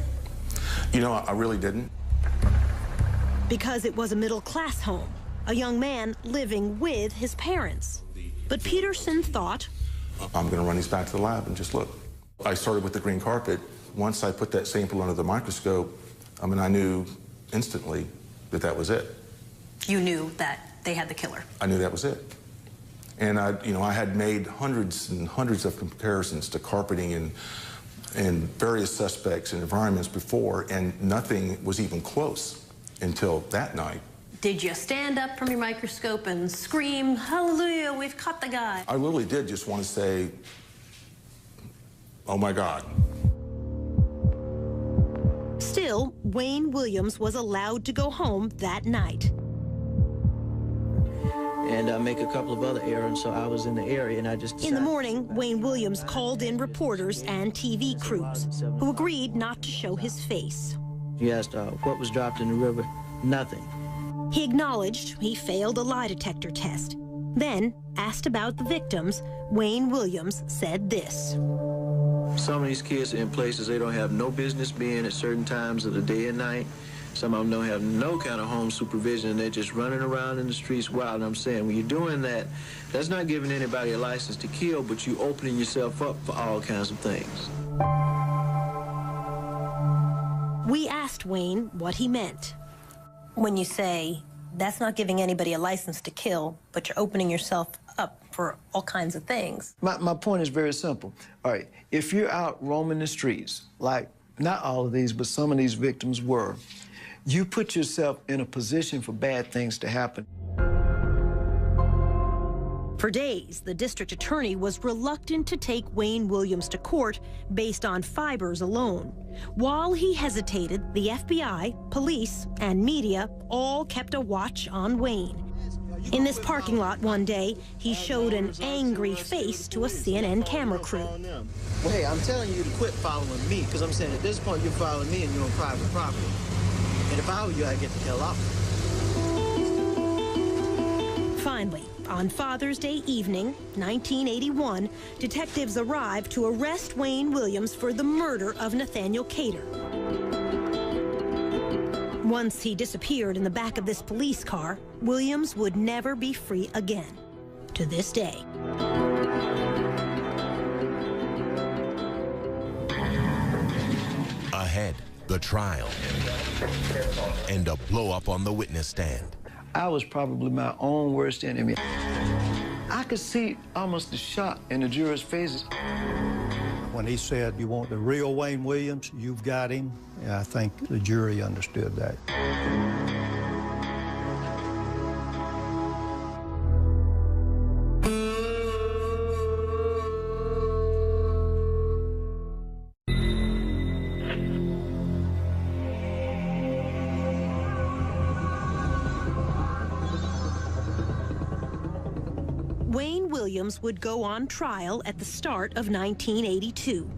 You know, I really didn't. Because it was a middle-class home, a young man living with his parents. But Peterson thought, I'm going to run these back to the lab and just look. I started with the green carpet. Once I put that sample under the microscope, I mean, I knew instantly that that was it. You knew that they had the killer. I knew that was it. And I had made hundreds and hundreds of comparisons to carpeting and various suspects and environments before, and nothing was even close until that night. Did you stand up from your microscope and scream, "Hallelujah, we've caught the guy"? I really did just want to say, oh my God. Still, Wayne Williams was allowed to go home that night. And make a couple of other errands, so I was in the area, and I just decided. In the morning, Wayne Williams called in reporters and TV crews, who agreed not to show his face. He asked what was dropped in the river. Nothing. He acknowledged he failed a lie detector test. Then, asked about the victims, Wayne Williams said this. Some of these kids are in places they don't have no business being at certain times of the day and night. Some of them don't have no kind of home supervision, and they're just running around in the streets wild. And I'm saying, when you're doing that, that's not giving anybody a license to kill, but you opening yourself up for all kinds of things. We asked Wayne what he meant. When you say, that's not giving anybody a license to kill, but you're opening yourself up for all kinds of things. My point is very simple. All right, if you're out roaming the streets, like not all of these, but some of these victims were, you put yourself in a position for bad things to happen. For days, the district attorney was reluctant to take Wayne Williams to court based on fibers alone. While he hesitated, the FBI, police, and media all kept a watch on Wayne. In this parking lot one day, he showed an angry face to a CNN camera crew. Well, hey, I'm telling you to quit following me, because I'm saying at this point you're following me and you're on private property. And if I were you, I'd get the hell off. Finally, on Father's Day evening, 1981, detectives arrived to arrest Wayne Williams for the murder of Nathaniel Cater. Once he disappeared in the back of this police car, Williams would never be free again, to this day. Ahead, the trial and a blow-up on the witness stand. I was probably my own worst enemy. I could see almost the shock in the jurors' faces. When he said, "You want the real Wayne Williams, you've got him," I think the jury understood that. Wayne Williams would go on trial at the start of 1982.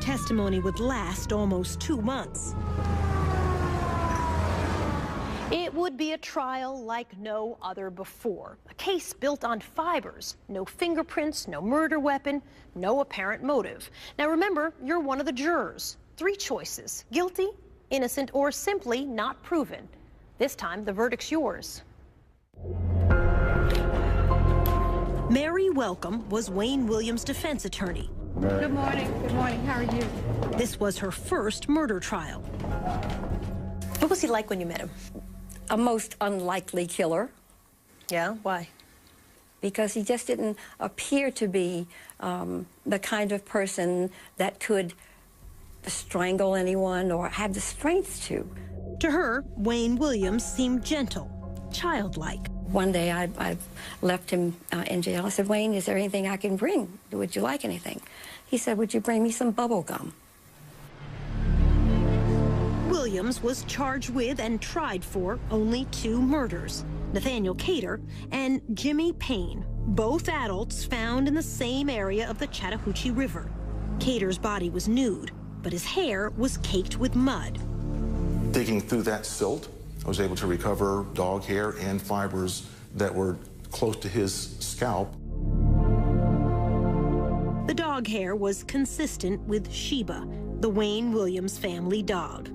Testimony would last almost 2 months. It would be a trial like no other before. A case built on fibers. No fingerprints, no murder weapon, no apparent motive. Now remember, you're one of the jurors. 3 choices: guilty, innocent, or simply not proven. This time, the verdict's yours. Mary Welcome was Wayne Williams' defense attorney. Good morning. Good morning. How are you? This was her first murder trial. What was he like when you met him? A most unlikely killer. Yeah? Why? Because he just didn't appear to be the kind of person that could strangle anyone or have the strength to. To her, Wayne Williams seemed gentle, childlike. One day I left him in jail. I said, Wayne, is there anything I can bring? Would you like anything? He said, would you bring me some bubble gum? Williams was charged with and tried for only 2 murders, Nathaniel Cater and Jimmy Payne, both adults found in the same area of the Chattahoochee River. Cater's body was nude, but his hair was caked with mud. Digging through that silt, I was able to recover dog hair and fibers that were close to his scalp. The dog hair was consistent with Sheba, the Wayne Williams family dog.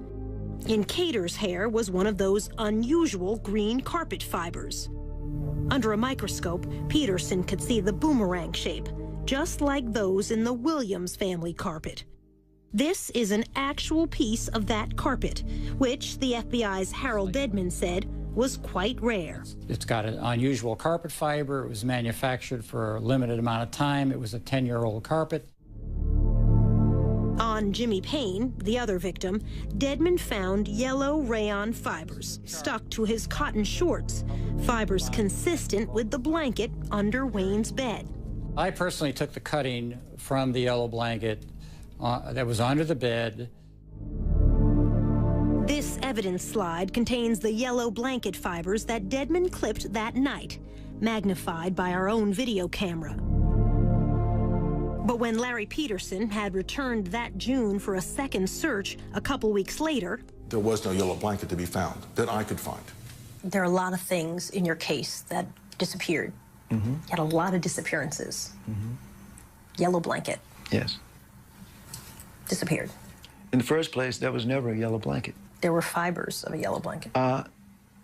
In Cater's hair was one of those unusual green carpet fibers. Under a microscope, Peterson could see the boomerang shape, just like those in the Williams family carpet. This is an actual piece of that carpet, which the FBI's Harold Dedman said was quite rare. It's got an unusual carpet fiber. It was manufactured for a limited amount of time. It was a 10-year-old carpet. On Jimmy Payne, the other victim, Dedman found yellow rayon fibers stuck to his cotton shorts, fibers consistent with the blanket under Wayne's bed. I personally took the cutting from the yellow blanket that was under the bed. This evidence slide contains the yellow blanket fibers that Dedman clipped that night, magnified by our own video camera. But when Larry Peterson had returned that June for a second search a couple weeks later, There was no yellow blanket to be found that I could find. There are a lot of things in your case that disappeared. Mm-hmm. You had a lot of disappearances. Mm-hmm. Yellow blanket Yes. disappeared. In the first place, there was never a yellow blanket. There were fibers of a yellow blanket.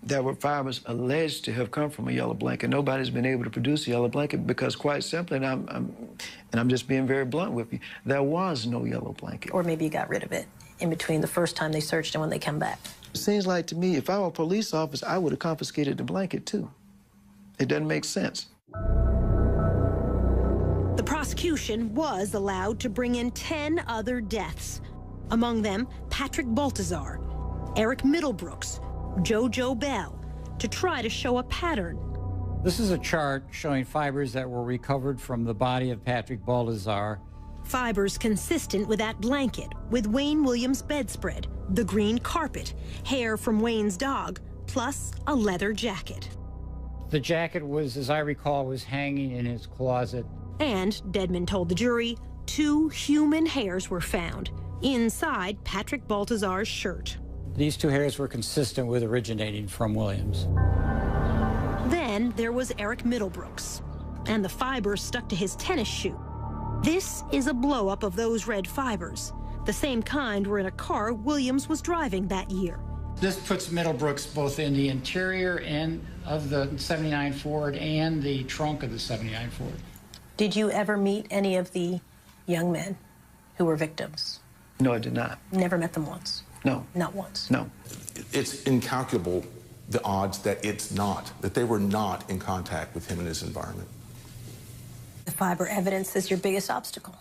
There were fibers alleged to have come from a yellow blanket. Nobody's been able to produce a yellow blanket because, quite simply, and I'm just being very blunt with you, there was no yellow blanket. Or maybe you got rid of it in between the first time they searched and when they come back. It seems like to me, if I were a police officer, I would have confiscated the blanket too. It doesn't make sense. the prosecution was allowed to bring in 10 other deaths. Among them, Patrick Baltazar, Eric Middlebrooks, JoJo Bell, to try to show a pattern. This is a chart showing fibers that were recovered from the body of Patrick Baltazar. Fibers consistent with that blanket, with Wayne Williams' bedspread, the green carpet, hair from Wayne's dog, plus a leather jacket. The jacket was, as I recall, was hanging in his closet. And, Dedman told the jury, 2 human hairs were found inside Patrick Baltazar's shirt. These 2 hairs were consistent with originating from Williams. Then there was Eric Middlebrooks, and the fibers stuck to his tennis shoe. This is a blow-up of those red fibers. The same kind were in a car Williams was driving that year. This puts Middlebrooks both in the interior and of the 79 Ford and the trunk of the 79 Ford. Did you ever meet any of the young men who were victims? No, I did not. Never met them once? No. Not once? No. It's incalculable, the odds that that they were not in contact with him in his environment. The fiber evidence is your biggest obstacle.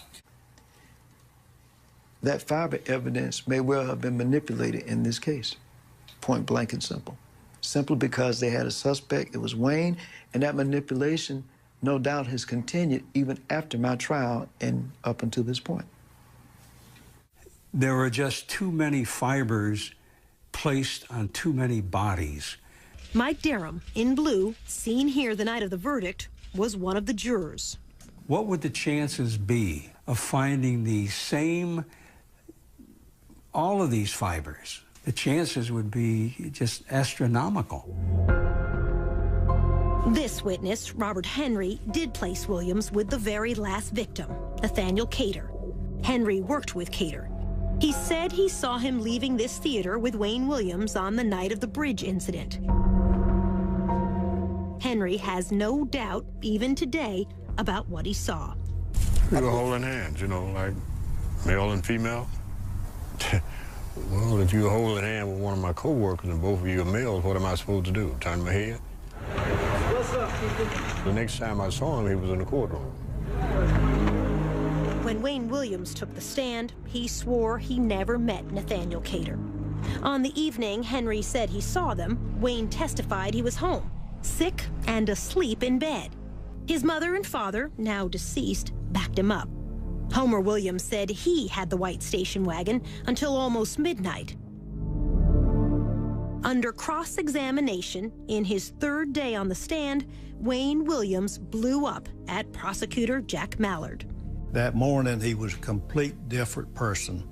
That fiber evidence may well have been manipulated in this case, point blank and simple. Simply because they had a suspect, it was Wayne, and that manipulation no doubt has continued even after my trial and up until this point. There were just too many fibers placed on too many bodies. Mike Derham, in blue, seen here the night of the verdict, was one of the jurors. What would the chances be of finding the same, all of these fibers? The chances would be just astronomical. This witness, Robert Henry, did place Williams with the very last victim, Nathaniel Cater. Henry worked with Cater. He said he saw him leaving this theater with Wayne Williams on the night of the bridge incident. Henry has no doubt, even today, about what he saw. We were holding hands, you know, like male and female. Well, if you were holding hands with one of my co-workers and both of you are males, what am I supposed to do? Turn my head? What's up, people? The next time I saw him, he was in the courtroom. When Wayne Williams took the stand, he swore he never met Nathaniel Cater. On the evening Henry said he saw them, Wayne testified he was home. sick and asleep in bed. His mother and father, now deceased, backed him up. Homer Williams said he had the white station wagon until almost midnight. Under cross-examination, in his third day on the stand, Wayne Williams blew up at prosecutor Jack Mallard. That morning, he was a complete different person.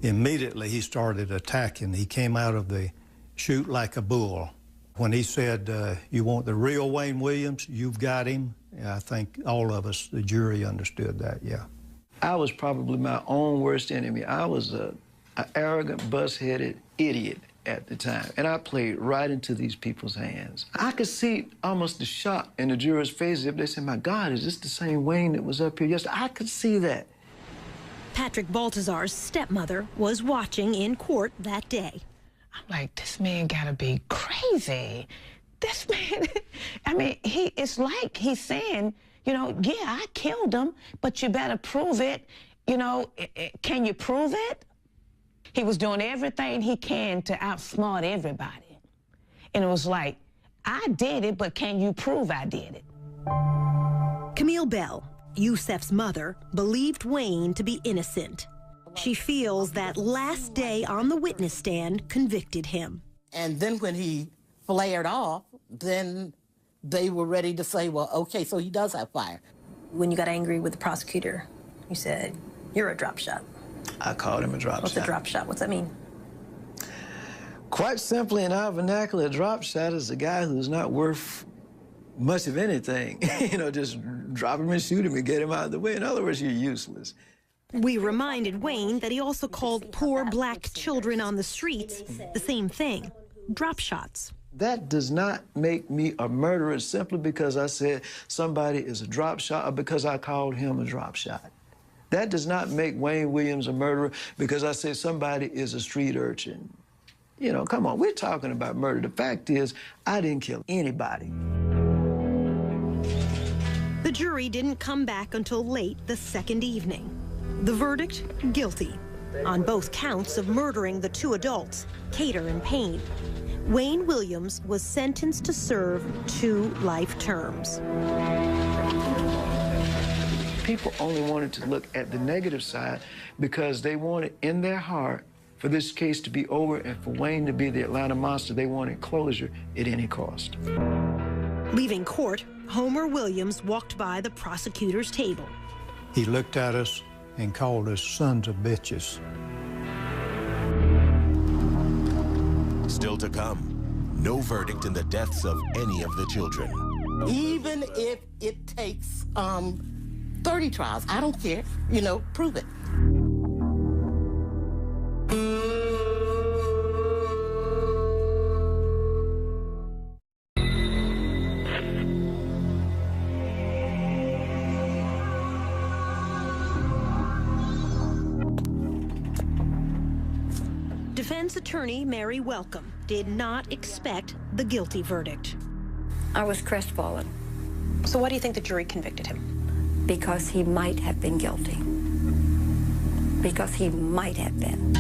Immediately, he started attacking. He came out of the chute like a bull. When he said, you want the real Wayne Williams, you've got him, I think all of us, the jury, understood that, yeah. I was probably my own worst enemy. I was an arrogant, bus-headed idiot at the time, and I played right into these people's hands. I could see almost the shock in the jurors' faces if they said, my God, is this the same Wayne that was up here yesterday? I could see that. Patrick Baltazar's stepmother was watching in court that day. I'm like, this man gotta be crazy. This man, I mean, it's like he's saying, you know, yeah, I killed him, but you better prove it. You know, can you prove it? He was doing everything he can to outsmart everybody. And it was like, I did it, but can you prove I did it? Camille Bell, Youssef's mother, believed Wayne to be innocent. She feels that last day on the witness stand convicted him. And then when he flared off, then they were ready to say, well, okay, so he does have fire. When you got angry with the prosecutor, you said, you're a drop shot. I called him a drop shot. What's a drop shot? What's that mean? Quite simply, in our vernacular, a drop shot is a guy who's not worth much of anything. You know, just drop him and shoot him and get him out of the way. In other words, you're useless. We reminded Wayne that he also called poor black children on the streets the same thing, drop shots. That does not make me a murderer simply because I said somebody is a drop shot or because I called him a drop shot. That does not make Wayne Williams a murderer because I said somebody is a street urchin. You know, come on, we're talking about murder. The fact is, I didn't kill anybody. The jury didn't come back until late the second evening. The verdict, guilty, on both counts of murdering the two adults, Cater and Payne. Wayne Williams was sentenced to serve 2 life terms. People only wanted to look at the negative side because they wanted in their heart for this case to be over and for Wayne to be the Atlanta monster. They wanted closure at any cost. Leaving court, Homer Williams walked by the prosecutor's table. He looked at us and called us sons of bitches. Still to come, no verdict in the deaths of any of the children. Even if it takes 30 trials, I don't care. You know, prove it. Defense attorney Mary Welcome did not expect the guilty verdict. I was crestfallen. So why do you think the jury convicted him? Because he might have been guilty. Because he might have been.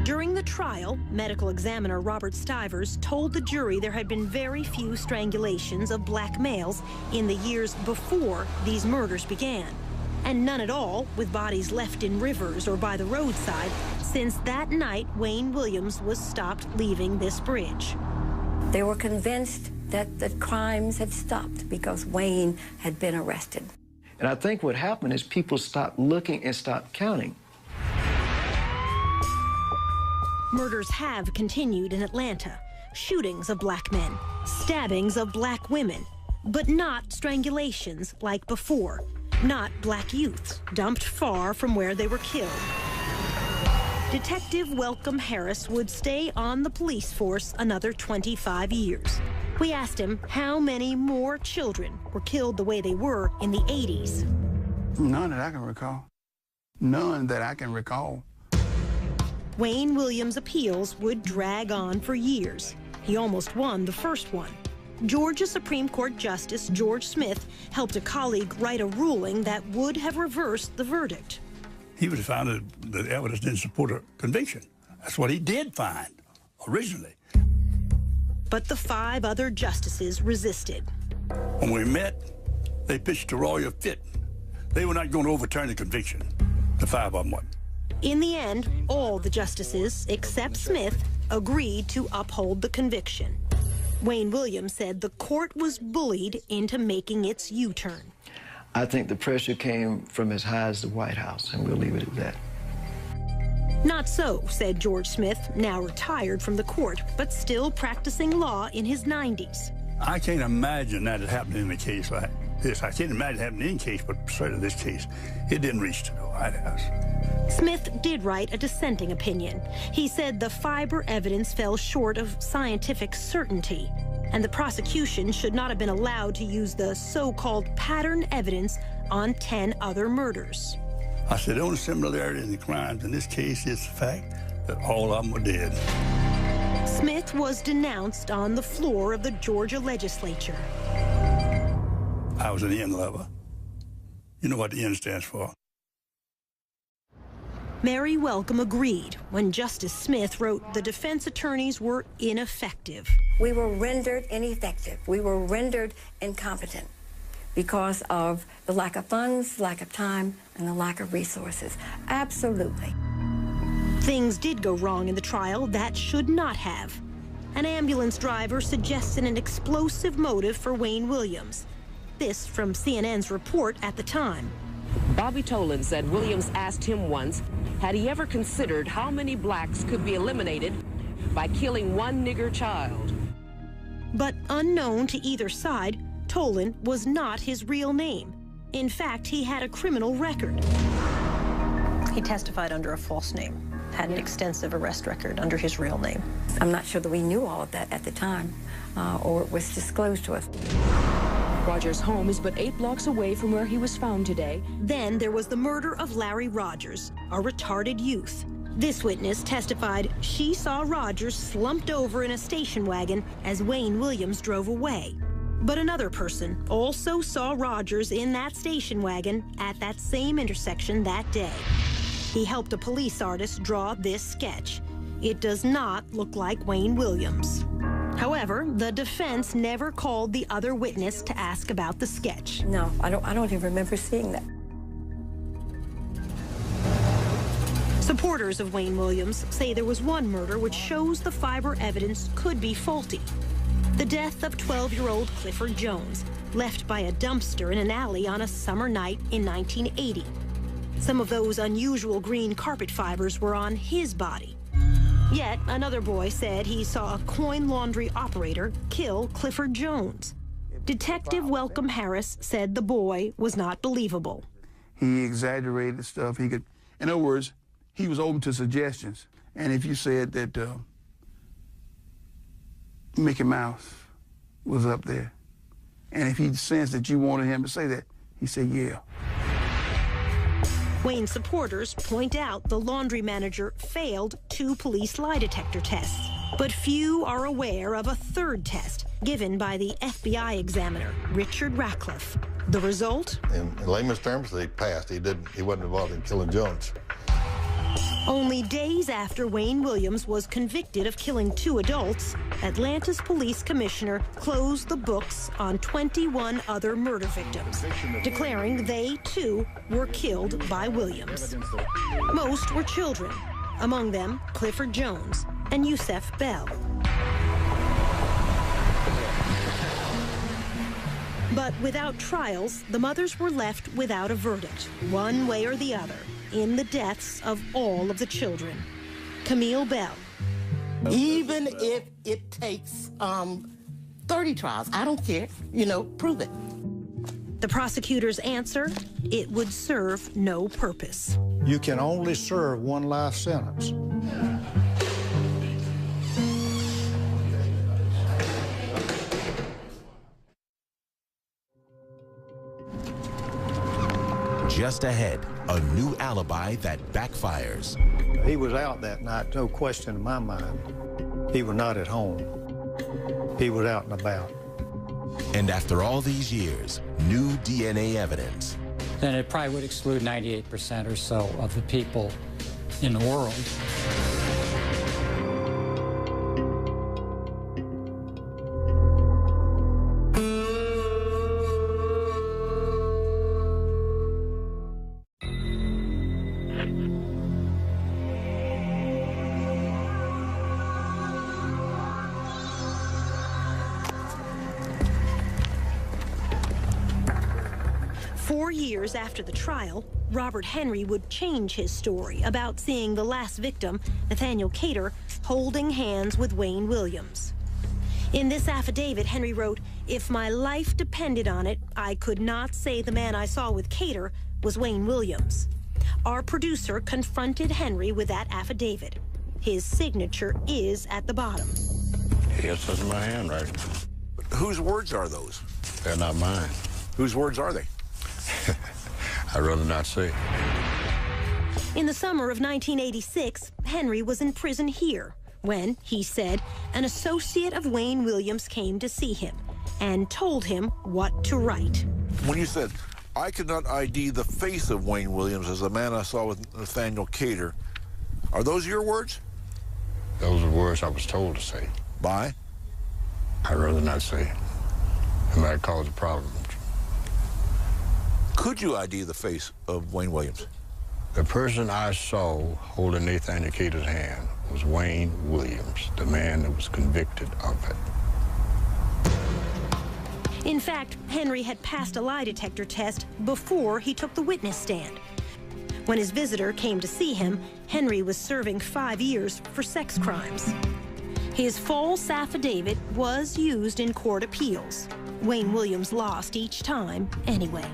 During the trial, medical examiner Robert Stivers told the jury there had been very few strangulations of black males in the years before these murders began, and none at all with bodies left in rivers or by the roadside since that night Wayne Williams was stopped leaving this bridge. They were convinced that the crimes had stopped because Wayne had been arrested. And I think what happened is people stopped looking and stopped counting. Murders have continued in Atlanta. Shootings of black men, stabbings of black women, but not strangulations like before. Not black youths dumped far from where they were killed. Detective Welcome Harris would stay on the police force another 25 years. We asked him how many more children were killed the way they were in the 80s. None that I can recall. None that I can recall. Wayne Williams' appeals would drag on for years. He almost won the first one. Georgia Supreme Court Justice George Smith helped a colleague write a ruling that would have reversed the verdict. He would have found that the evidence didn't support a conviction. That's what he did find originally. but the 5 other justices resisted. When we met, they pitched a royal fit. They were not going to overturn the conviction. The 5 of them would. In the end, all the justices, except Smith, agreed to uphold the conviction. Wayne Williams said the court was bullied into making its U-turn. I think the pressure came from as high as the White House, and we'll leave it at that. Not so, said George Smith, now retired from the court, but still practicing law in his 90s. I can't imagine that it happened in a case like this. I can't imagine it happening in any case, but certainly this case, it didn't reach to the White House. Smith did write a dissenting opinion. He said the fiber evidence fell short of scientific certainty, and the prosecution should not have been allowed to use the so-called pattern evidence on 10 other murders. I said the only similarity in the crimes in this case is the fact that all of them were dead. Smith was denounced on the floor of the Georgia legislature. I was an N lover. You know what the N stands for. Mary Welcome agreed when Justice Smith wrote the defense attorneys were ineffective. We were rendered ineffective. We were rendered incompetent because of the lack of funds, lack of time, and the lack of resources. Absolutely. Things did go wrong in the trial that should not have. An ambulance driver suggested an explosive motive for Wayne Williams. This from CNN's report at the time. Bobby Tolan said Williams asked him once, had he ever considered how many blacks could be eliminated by killing one nigger child? But unknown to either side, Tolan was not his real name. In fact, he had a criminal record. He testified under a false name, had an extensive arrest record under his real name. I'm not sure that we knew all of that at the time, or it was disclosed to us. Rogers' home is but 8 blocks away from where he was found today. Then there was the murder of Larry Rogers, a retarded youth. This witness testified she saw Rogers slumped over in a station wagon as Wayne Williams drove away. But another person also saw Rogers in that station wagon at that same intersection that day. He helped a police artist draw this sketch. It does not look like Wayne Williams. However, the defense never called the other witness to ask about the sketch. No, I don't even remember seeing that. Supporters of Wayne Williams say there was one murder which shows the fiber evidence could be faulty. The death of 12-year-old Clifford Jones, left by a dumpster in an alley on a summer night in 1980. Some of those unusual green carpet fibers were on his body. Yet another boy said he saw a coin laundry operator kill Clifford Jones. Detective Welcome Harris said the boy was not believable. He exaggerated stuff. In other words, he was open to suggestions. And if you said that Mickey Mouse was up there, and if he sensed that you wanted him to say that, he said, yeah. Wayne supporters point out the laundry manager failed 2 police lie detector tests, but few are aware of a third test given by the FBI examiner, Richard Ratcliffe. The result? In layman's terms, he passed. He wasn't involved in killing Jones. Only days after Wayne Williams was convicted of killing 2 adults, Atlanta's police commissioner closed the books on 21 other murder victims, declaring they, too, were killed by Williams. Most were children, among them Clifford Jones and Yusef Bell. But without trials, the mothers were left without a verdict, one way or the other, in the deaths of all of the children. Camille Bell. Even if it takes 30 trials, I don't care. Prove it. The prosecutor's answer, it would serve no purpose. You can only serve 1 life sentence. Just ahead, a new alibi that backfires. He was out that night, no question in my mind. He was not at home. He was out and about. And after all these years, new DNA evidence. Then it probably would exclude 98% or so of the people in the world. 4 years after the trial, Robert Henry would change his story about seeing the last victim, Nathaniel Cater, holding hands with Wayne Williams. In this affidavit, Henry wrote, "If my life depended on it, I could not say the man I saw with Cater was Wayne Williams." Our producer confronted Henry with that affidavit. His signature is at the bottom. Yes, that's my handwriting. Whose words are those? They're not mine. Whose words are they? I'd rather not say. In the summer of 1986, Henry was in prison here when, he said, an associate of Wayne Williams came to see him and told him what to write. When you said, "I could not ID the face of Wayne Williams as the man I saw with Nathaniel Cater," are those your words? Those are words I was told to say. By? I'd rather not say. It might cause a problem. Could you ID the face of Wayne Williams? The person I saw holding Nathaniel Cater's hand was Wayne Williams, the man that was convicted of it. In fact, Henry had passed a lie detector test before he took the witness stand. When his visitor came to see him, Henry was serving 5 years for sex crimes. His false affidavit was used in court appeals. Wayne Williams lost each time anyway.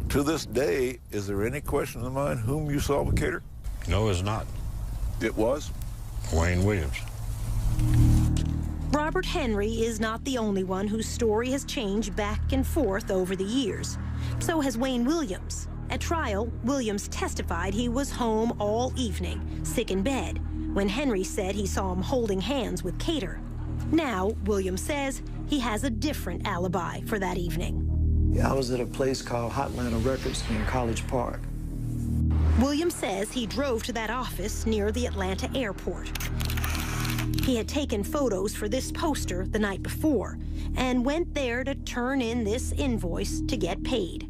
To this day, is there any question in mind whom you saw with Cater? No, it's not. It was? Wayne Williams. Robert Henry is not the only one whose story has changed back and forth over the years. So has Wayne Williams. At trial, Williams testified he was home all evening, sick in bed, when Henry said he saw him holding hands with Cater. Now, Williams says he has a different alibi for that evening. I was at a place called Hotlanta Records in College Park. Williams says he drove to that office near the Atlanta airport. He had taken photos for this poster the night before and went there to turn in this invoice to get paid.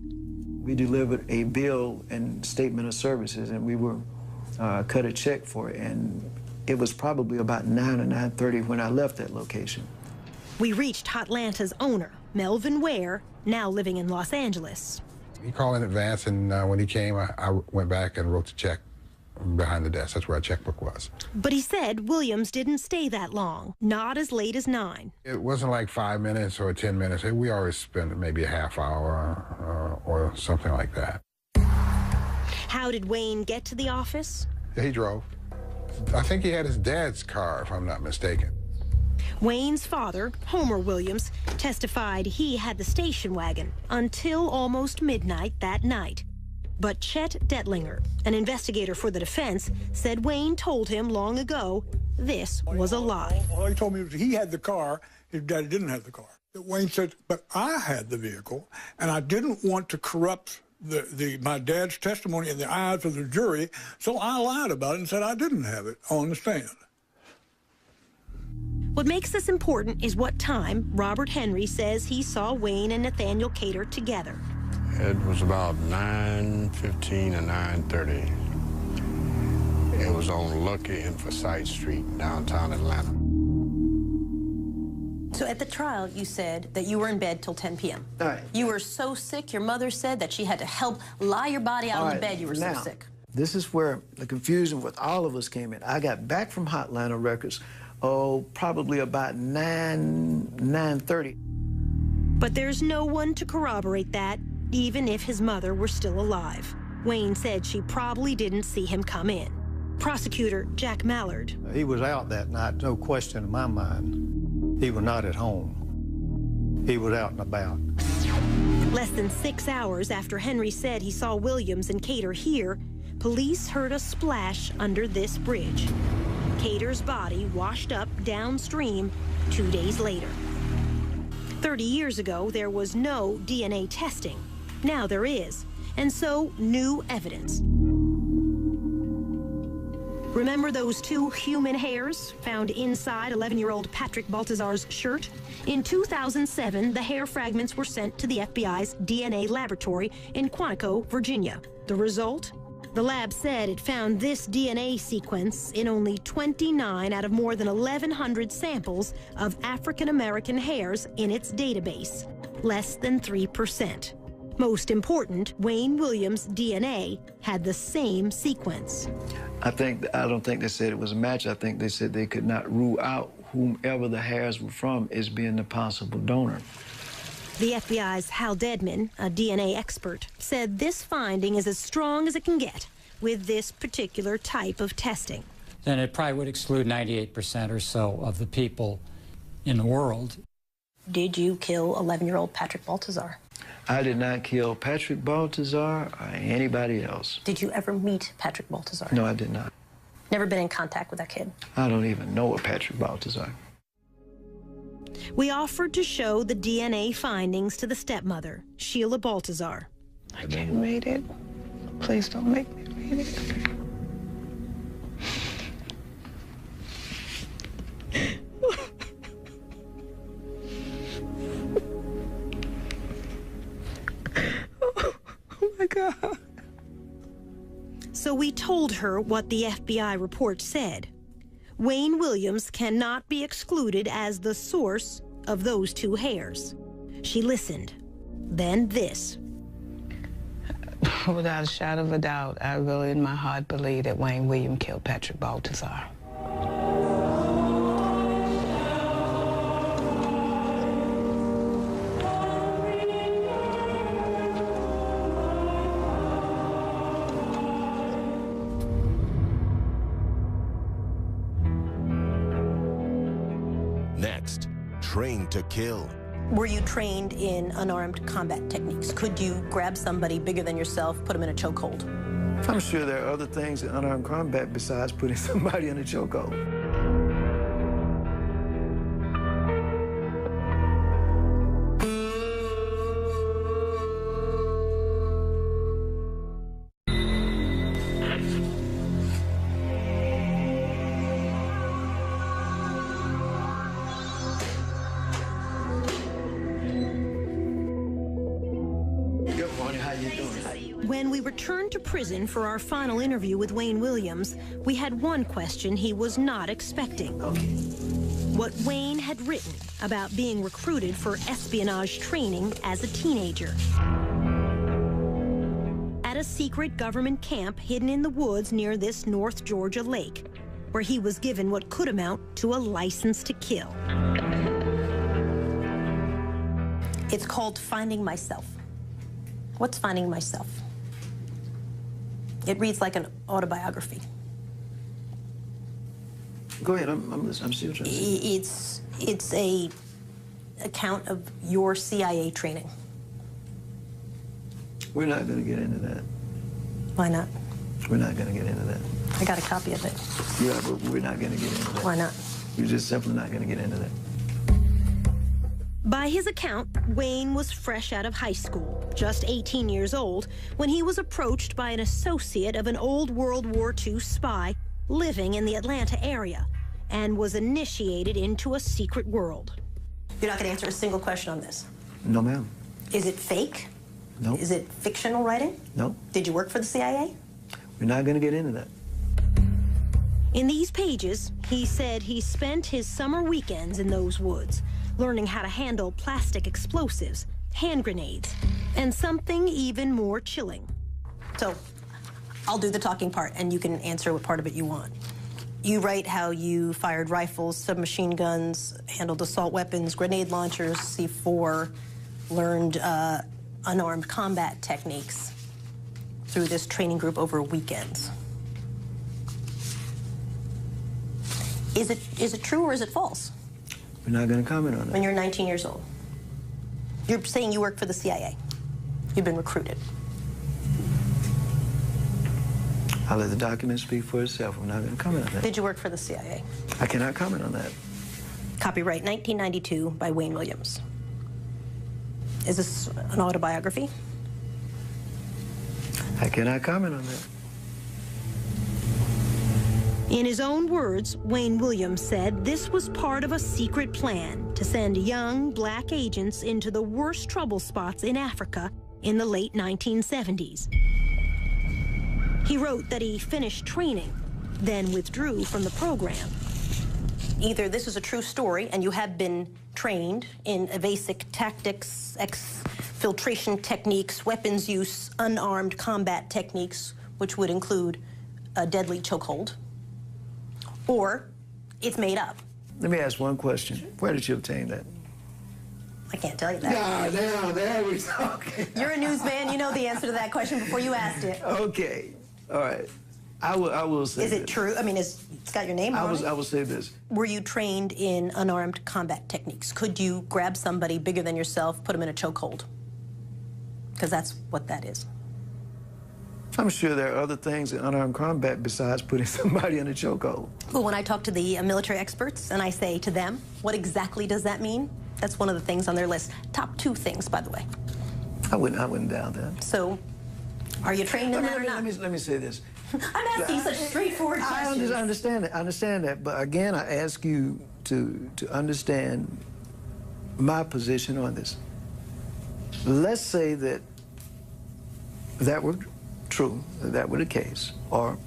We delivered a bill and statement of services, and we were cut a check for it, and it was probably about 9 or 9:30 when I left that location. We reached Hotlanta's owner, Melvin Ware, now living in Los Angeles. He called in advance, and when he came, I went back and wrote the check behind the desk. That's where our checkbook was. But he said Williams didn't stay that long, not as late as 9. It wasn't like 5 minutes or 10 minutes. We always spent maybe a half hour or something like that. How did Wayne get to the office? He drove. I think he had his dad's car, if I'm not mistaken. Wayne's father, Homer Williams, testified he had the station wagon until almost midnight that night. But Chet Detlinger, an investigator for the defense, said Wayne told him long ago this was a lie. All he told me was he had the car, his daddy didn't have the car. Wayne said, but I had the vehicle, and I didn't want to corrupt my dad's testimony in the eyes of the jury, so I lied about it and said I didn't have it on the stand. What makes this important is what time Robert Henry says he saw Wayne and Nathaniel Cater together. It was about 9:15 or 9:30. It was on Lucky and Forsyth Street, downtown Atlanta. So at the trial, you said that you were in bed till 10 p.m. All right. You were so sick, your mother said that she had to help lie your body out on the bed. You were so sick. This is where the confusion with all of us came in. I got back from Hotlanta Records, probably about 9:30. But there's no one to corroborate that, even if his mother were still alive. Wayne said she probably didn't see him come in. Prosecutor Jack Mallard. He was out that night, no question in my mind. He was not at home. He was out and about. Less than 6 hours after Henry said he saw Williams and Cater here, police heard a splash under this bridge. Cater's body washed up downstream 2 days later. 30 years ago, there was no DNA testing. Now there is, and so new evidence. Remember those 2 human hairs found inside 11-year-old Patrick Baltazar's shirt? In 2007, the hair fragments were sent to the FBI's DNA laboratory in Quantico, Virginia. The result? The lab said it found this DNA sequence in only 29 out of more than 1,100 samples of African-American hairs in its database, less than 3%. Most important, Wayne Williams' DNA had the same sequence. I don't think they said it was a match. I think they said they could not rule out whomever the hairs were from as being the possible donor. The FBI's Hal Dedman, a DNA expert, said this finding is as strong as it can get with this particular type of testing. Then it probably would exclude 98% or so of the people in the world. Did you kill 11-year-old Patrick Baltazar? I did not kill Patrick Baltazar or anybody else. Did you ever meet Patrick Baltazar? No, I did not. Never been in contact with that kid? I don't even know a Patrick Baltazar. We offered to show the DNA findings to the stepmother, Sheila Baltazar. I can't read it. Please don't make me read it. Oh my God. So we told her what the FBI report said. Wayne Williams cannot be excluded as the source of those two hairs. She listened. Then this. Without a shadow of a doubt, I really in my heart believe that Wayne Williams killed Patrick Baltazar. Next, trained to kill. Were you trained in unarmed combat techniques? Could you grab somebody bigger than yourself, put them in a chokehold? I'm sure there are other things in unarmed combat besides putting somebody in a chokehold. When we returned to prison for our final interview with Wayne Williams, we had one question he was not expecting. What Wayne had written about being recruited for espionage training as a teenager. At a secret government camp hidden in the woods near this North Georgia lake, where he was given what could amount to a license to kill. It's called Finding Myself. What's Finding Myself? It reads like an autobiography. Go ahead, I'm still trying to see. It's a account of your CIA training. We're not going to get into that. Why not? We're not going to get into that. I got a copy of it. Yeah, but we're not going to get into that. Why not? We're just simply not going to get into that. By his account, Wayne was fresh out of high school, just 18 years old, when he was approached by an associate of an old World War II spy living in the Atlanta area and was initiated into a secret world. You're not going to answer a single question on this? No, ma'am. Is it fake? No. Is it fictional writing? No. Did you work for the CIA? We're not going to get into that. In these pages, he said he spent his summer weekends in those woods, learning how to handle plastic explosives, hand grenades, and something even more chilling. So, I'll do the talking part, and you can answer what part of it you want. You write how you fired rifles, submachine guns, handled assault weapons, grenade launchers, C4, learned unarmed combat techniques through this training group over weekends. Is it true or is it false? We're not going to comment on that. When you're 19 years old. You're saying you work for the CIA. You've been recruited. I'll let the document speak for itself. We're not going to comment on that. Did you work for the CIA? I cannot comment on that. Copyright 1992 by Wayne Williams. Is this an autobiography? I cannot comment on that. In his own words, Wayne Williams said this was part of a secret plan to send young black agents into the worst trouble spots in Africa in the late 1970s. He wrote that he finished training, then withdrew from the program. Either this is a true story and you have been trained in evasive tactics, filtration techniques, weapons use, unarmed combat techniques, which would include a deadly chokehold, or it's made up. Let me ask one question. Where did you obtain that? I can't tell you that. No, there we talking. You're a newsman. You know the answer to that question before you asked it. Okay. All right. I will say Is it true? I mean, it's got your name on it. I will say this. Were you trained in unarmed combat techniques? Could you grab somebody bigger than yourself, put them in a chokehold? Because that's what that is. I'm sure there are other things in unarmed combat besides putting somebody in a chokehold. But when I talk to the military experts and I say to them, what exactly does that mean? That's one of the things on their list. Top 2 things, by the way. I wouldn't doubt that. So, are you trained in that or not? Let me say this. I'm asking such straightforward questions. I understand that. I understand that. But again, I ask you to understand my position on this. Let's say that were true, that were the case, or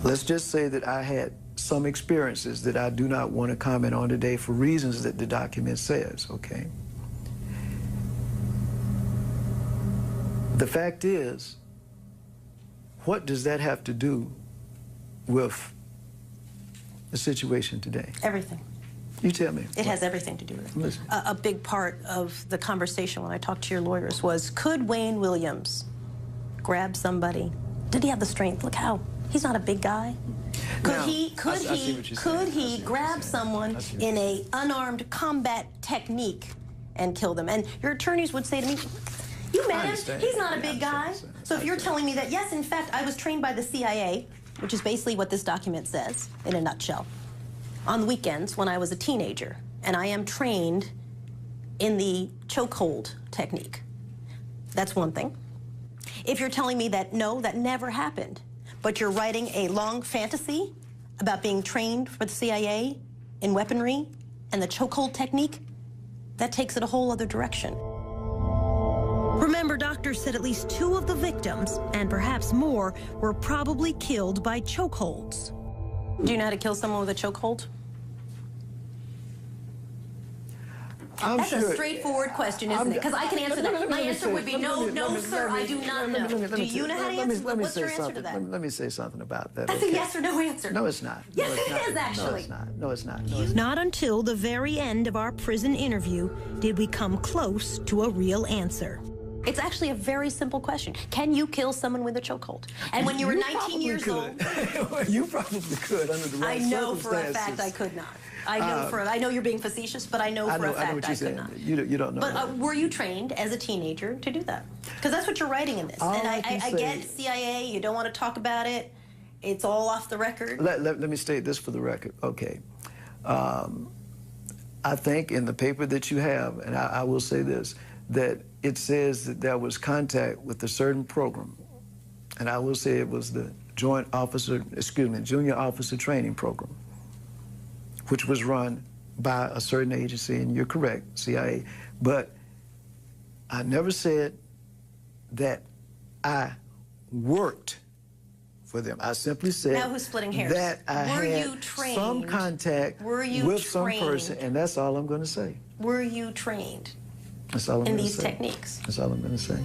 let's just say that I had some experiences that I do not want to comment on today for reasons that the document says, okay? The fact is, what does that have to do with the situation today? Everything. You tell me. It has everything to do with it. Listen. A big part of the conversation when I talked to your lawyers was, could Wayne Williams grab somebody? Did he have the strength? Look how, he's not a big guy. Could he grab someone in a unarmed combat technique and kill them? And your attorneys would say to me, you met him, he's not a big guy. So if you're telling me that, yes, in fact, I was trained by the CIA, which is basically what this document says in a nutshell, on the weekends when I was a teenager, and I am trained in the chokehold technique. That's one thing. If you're telling me that, no, that never happened, but you're writing a long fantasy about being trained for the CIA in weaponry and the chokehold technique, that takes it a whole other direction. Remember, doctors said at least 2 of the victims, and perhaps more, were probably killed by chokeholds. Do you know how to kill someone with a chokehold? That's a straightforward question, isn't it? Because I can answer that. My answer would be no, sir, I do not know. Do you know how to answer? What's your answer to that? Let me say something about that. That's a yes or no answer. No, it's not. Yes, it is, actually. No, it's not. Not until the very end of our prison interview did we come close to a real answer. It's actually a very simple question. Can you kill someone with a chokehold? And when you were 19 years old... You probably could under the right circumstances. I know for a fact I could not. I know you're being facetious, but I know for a fact I could not. You don't know. But were you trained as a teenager to do that? Because that's what you're writing in this. And I get CIA, you don't want to talk about it. It's all off the record. Let me state this for the record. Okay. I think in the paper that you have, and I will say this, that it says that there was contact with a certain program. And I will say it was the Junior Officer Training Program, which was run by a certain agency, and you're correct, CIA. But I never said that I worked for them. I simply said now who's splitting hairs? That I had some contact with some person, and that's all I'm going to say. Were you trained that's all I'm in gonna these say. techniques? That's all I'm going to say.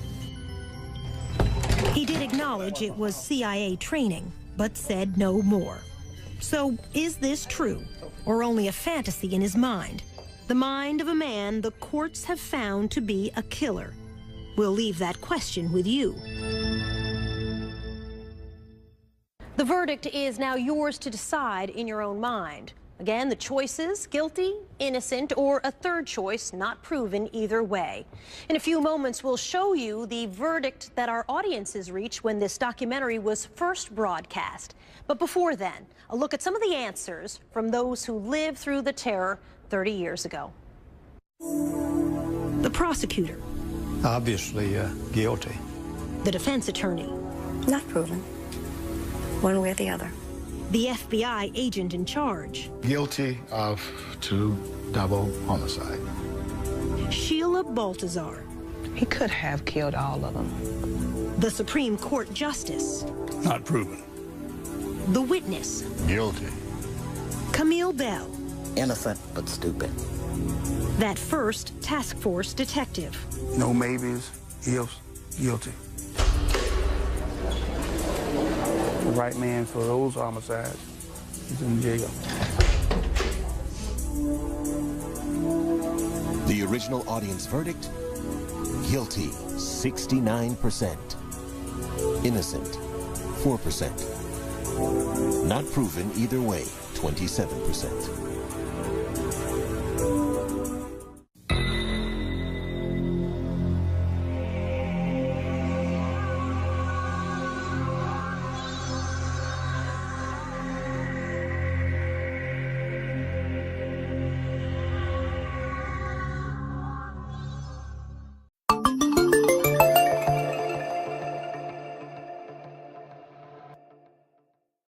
He did acknowledge it was CIA training, but said no more. So, is this true, or only a fantasy in his mind? The mind of a man the courts have found to be a killer. We'll leave that question with you. The verdict is now yours to decide in your own mind. Again, the choices: guilty, innocent, or a third choice not proven either way. In a few moments, we'll show you the verdict that our audiences reached when this documentary was first broadcast. But before then, a look at some of the answers from those who lived through the terror 30 years ago. The prosecutor. Obviously guilty. The defense attorney. Not proven, one way or the other. The FBI agent in charge. Guilty of 2 double homicide. Sheila Baltazar. He could have killed all of them. The Supreme Court Justice. Not proven. The witness. Guilty. Camille Bell. Innocent but stupid. That first task force detective. No maybes, ifs, guilty. The right man for those homicides is in jail. The original audience verdict, guilty, 69%. Innocent, 4%. Not proven either way, 27%.